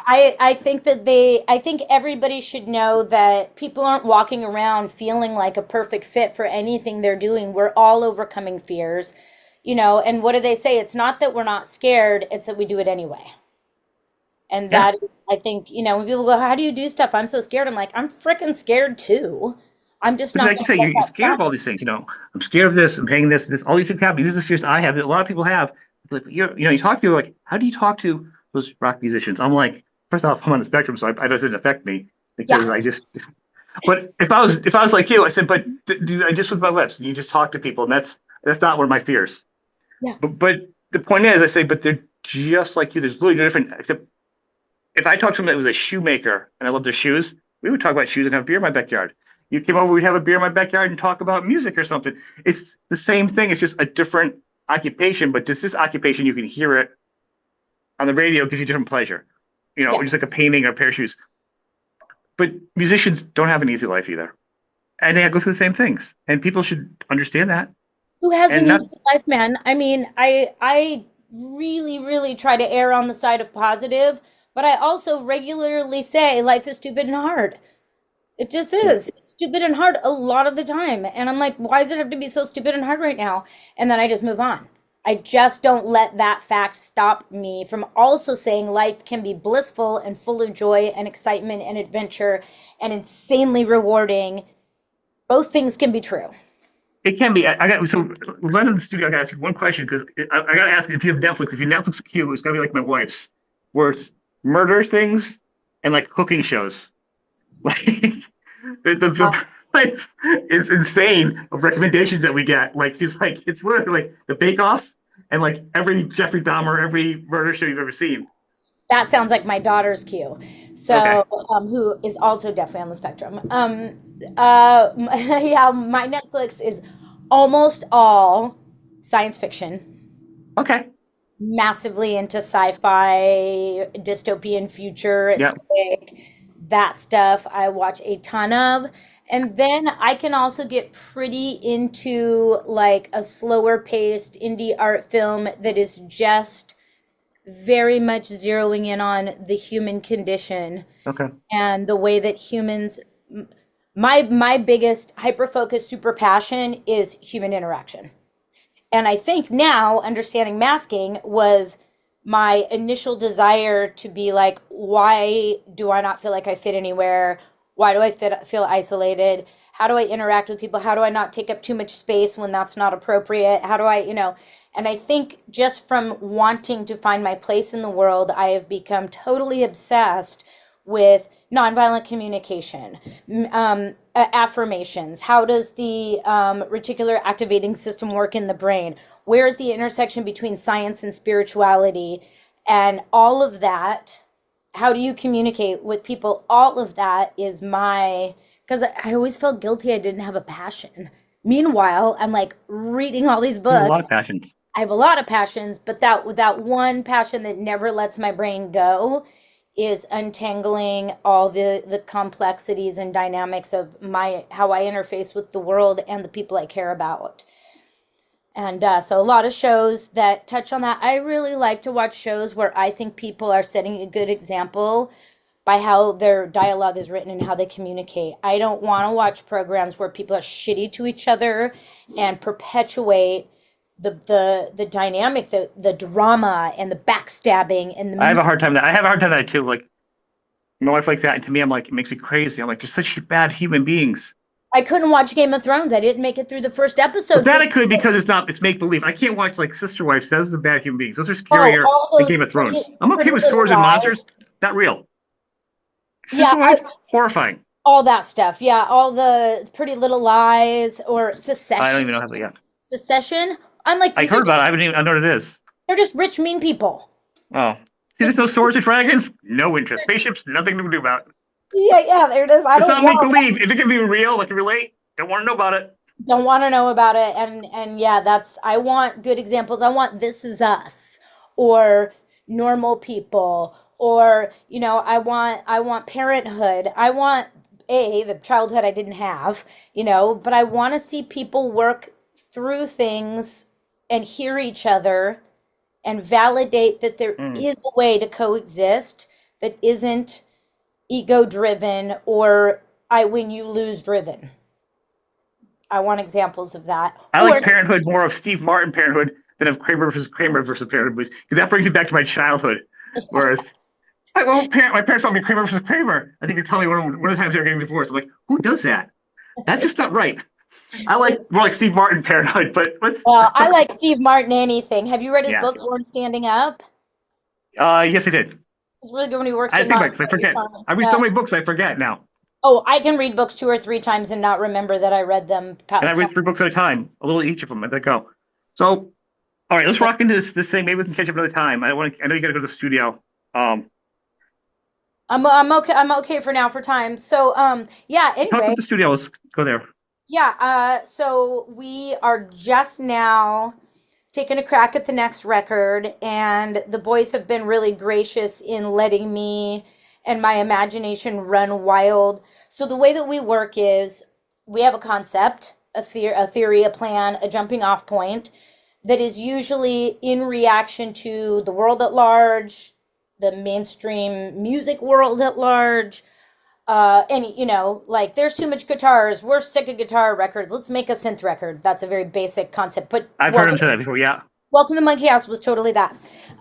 I think everybody should know that people aren't walking around feeling like a perfect fit for anything they're doing. We're all overcoming fears. And what do they say? It's not that we're not scared, it's that we do it anyway. And Yeah. that is, I think, when people go, how do you do stuff? I'm so scared. I'm like, I'm freaking scared too. I'm just But not like you going say, to let you're that scared stop of all me. these things. I'm scared of this. I'm paying this. All these things happen. These are the fears I have that a lot of people have. It's like you talk to people like, how do you talk to those rock musicians? I'm like, first off, I'm on the spectrum, so it doesn't affect me because Yeah. I just. But if I was like you, I said, but do I just with my lips? And you just talk to people, and that's not one of my fears. Yeah. But the point is, I say, but they're just like you. There's really no different. Except if I talked to someone that was a shoemaker and I loved their shoes, we would talk about shoes and have beer in my backyard. You came over, we'd have a beer in my backyard and talk about music or something. It's the same thing. It's just a different occupation, but just this occupation, you can hear it on the radio, gives you different pleasure. Yeah. Just like a painting or a pair of shoes. But musicians don't have an easy life either, and they go through the same things. And people should understand that. Who has an And not easy life, man? I mean, I really, really try to err on the side of positive, but I also regularly say life is stupid and hard. It just yeah, is. It's stupid and hard a lot of the time. And I'm like, why does it have to be so stupid and hard right now? And then I just move on. I just don't let that fact stop me from also saying life can be blissful and full of joy and excitement and adventure and insanely rewarding. Both things can be true. it can be. I got so run in the studio. I got to ask you one question because I got to ask if you have Netflix. If your Netflix queue is gonna be like my wife's, where it's murder things and like cooking shows. Like the it's insane of recommendations that we get. Like it's literally like the Bake Off and like every Jeffrey Dahmer, every murder show you've ever seen. That sounds like my daughter's cue. Okay, So, who is also definitely on the spectrum. Yeah, my Netflix is almost all science fiction, okay, massively into sci-fi, dystopian, yeah, futuristic, that stuff I watch a ton of. And then I can also get pretty into like a slower paced indie art film that is just very much zeroing in on the human condition okay. and the way that humans, my biggest hyper focused super passion is human interaction. And I think now understanding masking was my initial desire to be like, why do I not feel like I fit anywhere? Why do I feel isolated? How do I interact with people? How do I not take up too much space when that's not appropriate? How do I? And I think just from wanting to find my place in the world, I have become totally obsessed with nonviolent communication, affirmations. How does the reticular activating system work in the brain? Where is the intersection between science and spirituality? And all of that, how do you communicate with people? All of that is because I always felt guilty I didn't have a passion. Meanwhile, I'm like reading all these You have a lot books. of passions. I have a lot of passions, but that one passion that never lets my brain go is untangling all the complexities and dynamics of my how I interface with the world and the people I care about. And so a lot of shows that touch on that. I really like to watch shows where I think people are setting a good example by how their dialogue is written and how they communicate. I don't want to watch programs where people are shitty to each other and perpetuate the dynamic, the drama and the backstabbing and I have the a hard time that I have a hard time that too. Like my wife likes that, and to me, I'm like, it makes me crazy. I'm like, you're such bad human beings. I couldn't watch Game of Thrones. I didn't make it through the first But episode that because I could because it's make believe. I can't watch like Sister Wives. Those are bad human beings. Those are oh, scarier all than those Game of pretty Thrones. I'm okay pretty with little swords and lies. monsters. Not real. Yeah, Sister Wives, horrifying. all that stuff. Yeah, all the Pretty Little Lies or I don't Secession. even know how. Yeah, Secession. I'm like, I heard about it. I haven't even. I know what it is. they're just rich, mean people. Oh, see, Just there's no swords and dragons. No interest. Spaceships, nothing to do about. yeah, yeah. There it is. I It's don't not make want, believe. If it can be real, I can relate. Don't want to know about it. don't want to know about it. And yeah, that's I want good examples. I want This Is Us or Normal People or I want Parenthood. I want the childhood I didn't have, but I want to see people work through things and hear each other and validate that there Mm. is a way to coexist that isn't ego driven or I win, you lose driven. I want examples of that. I Or like Parenthood more of Steve Martin Parenthood than of Kramer versus Kramer movies because that brings me back to my childhood. Whereas, my parents told me Kramer versus Kramer. I think they tell me one of the times they were getting divorced. I'm like, who does that? That's just not right. I like more like Steve Martin Paranoid, but what's Well, I like Steve Martin anything. Have you read his yeah. book, Born Standing Up? Yes, I did. It's really good when he works I in think about it 'cause I forget. I read so stuff. many books, I forget now. Oh, I can read books two or three times and not remember that I read them. And I read three books at a time, a little each of them as I go. So, all right, let's rock into this thing. Maybe we can catch up another time. I know you got to go to the studio. Um, I'm okay. I'm okay for now for time. So yeah. talk Anyway, about the studio. Let's go there. yeah. So we are just now taking a crack at the next record, and the boys have been really gracious in letting me and my imagination run wild. So the way that we work is we have a concept, a theory, a plan, a jumping off point that is usually in reaction to the world at large, the mainstream music world at large. Any, like there's too much guitars. We're sick of guitar records. Let's make a synth record. That's a very basic concept. But I've heard him say that before. Yeah. Welcome to Monkey House was totally that.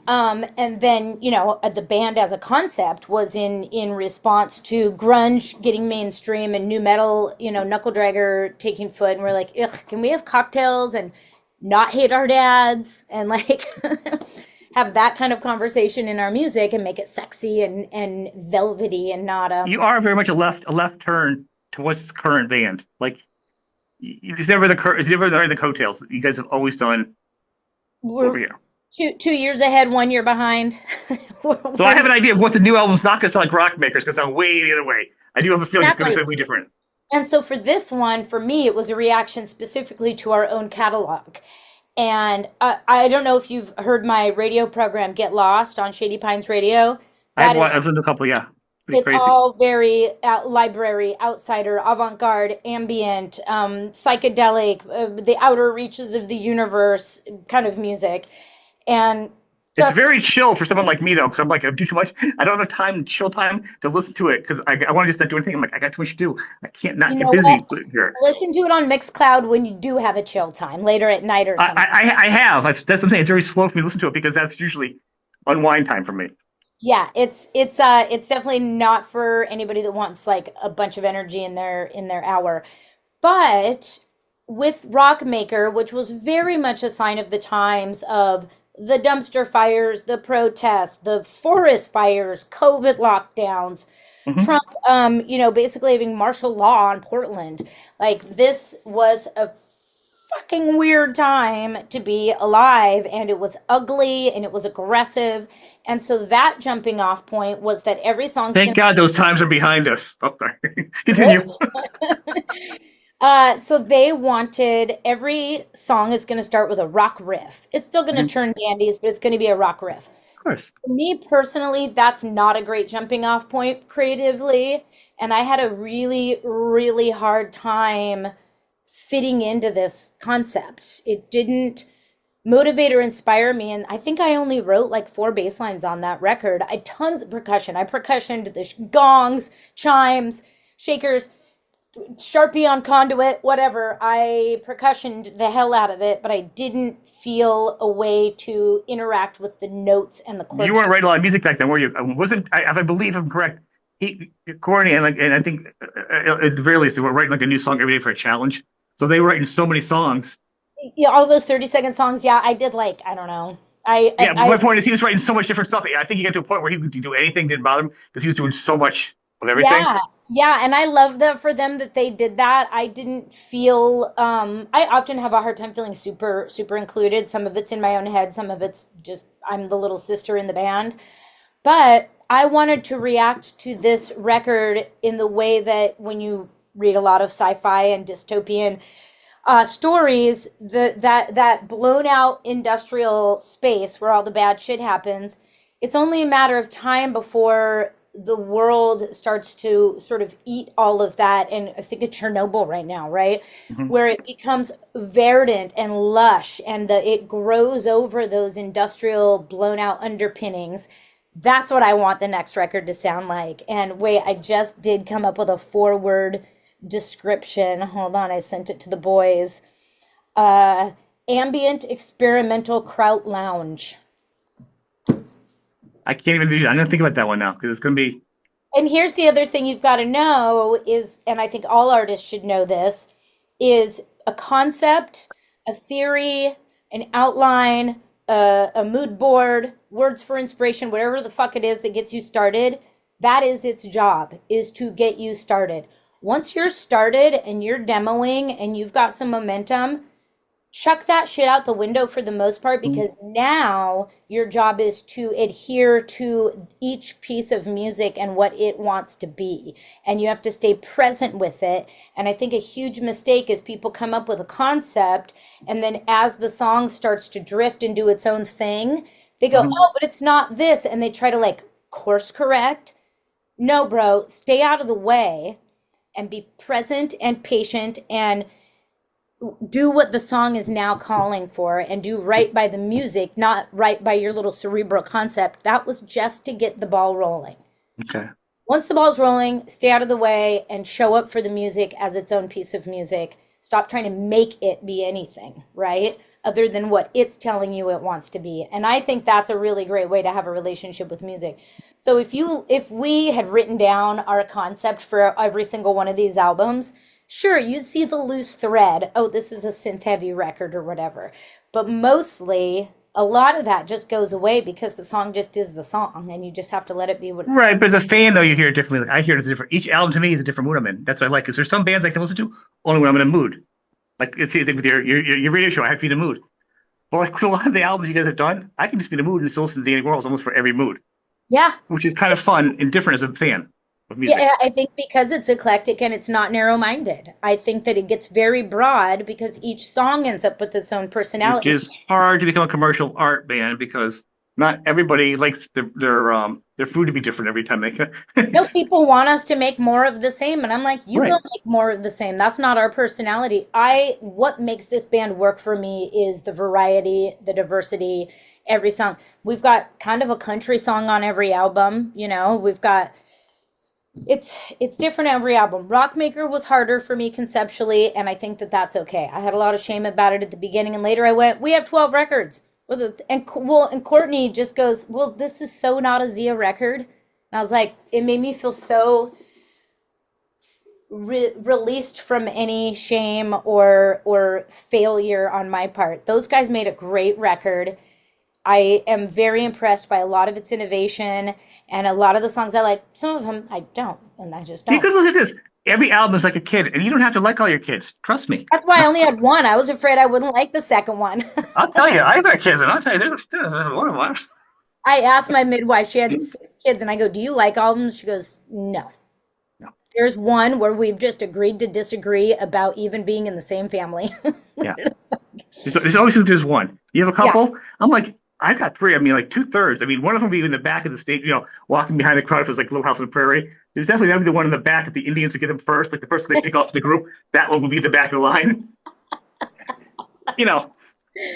And then, the band as a concept was in response to grunge getting mainstream and new metal, knuckle dragger taking foot. And we're like, ugh, can we have cocktails and not hate our dads and like have that kind of conversation in our music and make it sexy and velvety and not You are very much a left turn to what's current band. Like it's never the coattails. You guys have always done over we're here. 2 years ahead, 1 year behind. So I have an idea of what the new album's not going to sound like. Rock Makers going to sound way the other way. I do have a feeling it's going to Exactly. sound way different. And so for this one, for me, it was a reaction specifically to our own catalog. And I don't know if you've heard my radio program, Get Lost, on Shady Pines Radio. That is, I've listened to a couple. Yeah, pretty it's crazy. all very library, outsider, avant-garde, ambient, psychedelic, the outer reaches of the universe kind of music. And It's so very chill for someone like me though, because I'm like I do too much. I don't have time, chill time to listen to it because I want to just not do anything. I'm like I got too much to do. I can't not you get know busy what? here. Listen to it on Mixcloud when you do have a chill time, later at night or something. I have. That's what I'm saying. It's very slow for me to listen to it because that's usually unwind time for me. Yeah, it's definitely not for anybody that wants like a bunch of energy in their hour. But with Rockmaker, which was very much a sign of the times of the dumpster fires, the protests, the forest fires, COVID lockdowns, Hmm. Trump, basically having martial law on Portland. Like this was a fucking weird time to be alive, and it was ugly and it was aggressive. And so that jumping off point was that every song's Thank gonna God those times are behind us. Oh, sorry. Continue. whoops. So they wanted every song is going to start with a rock riff. It's still going to Mhm. turn dandies, but it's going to be a rock riff. Of course. For me personally, that's not a great jumping off point creatively. And I had a really, really hard time fitting into this concept. It didn't motivate or inspire me. And I think I only wrote like four bass lines on that record. I tons of percussion. I percussioned the gongs, chimes, shakers, Sharpie on conduit, whatever. I percussioned the hell out of it, but I didn't feel a way to interact with the notes and the chord You weren't change. writing a lot of music back then, were you? I wasn't. If I believe I'm correct, Corny and I think at the very least they were writing like a new song every day for a challenge. So they were writing so many songs. Yeah, all those 30-second songs. Yeah, I did like, I don't know. Yeah, but my point is he was writing so much different stuff. I think he got to a point where he could do anything, didn't bother him because he was doing so much of everything. Yeah, yeah, and I love that for them that they did that. I didn't feel I often have a hard time feeling super included. Some of it's in my own head, some of it's just I'm the little sister in the band. But I wanted to react to this record in the way that when you read a lot of sci-fi and dystopian stories, that blown out industrial space where all the bad shit happens, it's only a matter of time before the world starts to sort of eat all of that. And I think of Chernobyl right now, right? Hmm. Where it becomes verdant and lush and it grows over those industrial blown out underpinnings. That's what I want the next record to sound like. And wait, I just did come up with a 4-word description. Hold on, I sent it to the boys. Uh, Ambient experimental kraut lounge. I can't even do. I'm gonna think about that one now because it's gonna be. And here's the other thing you've got to know is, and I think all artists should know this, is a concept, a theory, an outline, a mood board, words for inspiration, whatever the fuck it is that gets you started. That is its job, is to get you started. Once you're started and you're demoing and you've got some momentum, chuck that shit out the window for the most part, because now your job is to adhere to each piece of music and what it wants to be, and you have to stay present with it. And I think a huge mistake is people come up with a concept, and then as the song starts to drift and do its own thing, they go, Mhm. oh, but it's not this, and they try to like course correct. No, bro, stay out of the way and be present and patient and do what the song is now calling for, and do right by the music, not right by your little cerebral concept. That was just to get the ball rolling. Okay. Once the ball's rolling, stay out of the way and show up for the music as its own piece of music. Stop trying to make it be anything, right? Other than what it's telling you it wants to be. And I think that's a really great way to have a relationship with music. So if we had written down our concept for every single one of these albums, sure, you'd see the loose thread. Oh, this is a synth heavy record or whatever. But mostly, a lot of that just goes away because the song just is the song, and you just have to let it be what it's. Right, but as a fan though, you hear it differently. Like I hear it as a different. Each album to me is a different mood I'm in. That's what I like. Because there's some bands I can listen to only when I'm in a mood. Like it's the thing with your radio show. I have to be in a mood. But like with a lot of the albums you guys have done, I can just be in a mood and still listen to Dandy Warhols almost for every mood, Yeah. which is kind of fun and different as a fan of music. Yeah, I think because it's eclectic and it's not narrow-minded. I think that it gets very broad because each song ends up with its own Which personality. is hard to become a commercial art band because not everybody likes their food to be different every time they can. No, people want us to make more of the same, and I'm like, you go Right. make more of the same. That's not our personality. I What makes this band work for me is the variety, the diversity, every song. We've got kind of a country song on every album, you know. We've got it's different every album. Rockmaker was harder for me conceptually, and I think that that's okay. I had a lot of shame about it at the beginning, and later I went, we have 12 records. And Courtney just goes, well, this is so not a Zia record. And I was like, it made me feel so released from any shame or failure on my part. Those guys made a great record. I am very impressed by a lot of its innovation, and a lot of the songs I like. Some of them I don't, and I just don't. Because look at this. Every album is like a kid, and you don't have to like all your kids. Trust me. That's why I only had one. I was afraid I wouldn't like the second one. I'll tell you, I've got kids, and I'll tell you, there's one of them. I asked my midwife, she had 6 kids, and I go, do you like all of them? She goes, no. No. There's one where we've just agreed to disagree about even being in the same family. Yeah. There's always there's one. You have a Yeah. couple. I'm like, I've got three. I mean, like two-thirds. I mean, one of them would be in the back of the stage, walking behind the crowd if it was like Little House on the Prairie. There's definitely that would be the one in the back if the Indians would get them first, like the person they pick off the group. That one would be the back of the line. You know,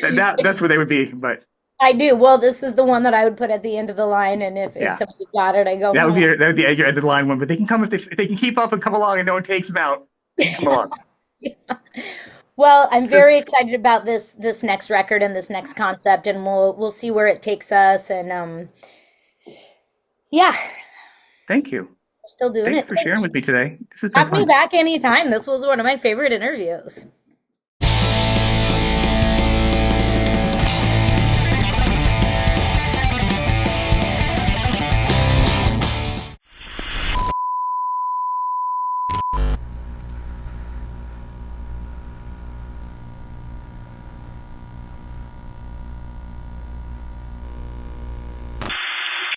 that's where they would be. But I do. Well, this is the one that I would put at the end of the line, and if yeah, somebody got it, I go, that would be "Hmm." your end of the line one. But they can come if they can keep up and come along, and no one takes them out. They can come along. Well, I'm 'Cause- very excited about this next record and this next concept, and we'll see where it takes us. And yeah, Thank you. we're still doing Thanks it. for Thank sharing you. with me today. This has been Have me fun. back anytime. This was one of my favorite interviews.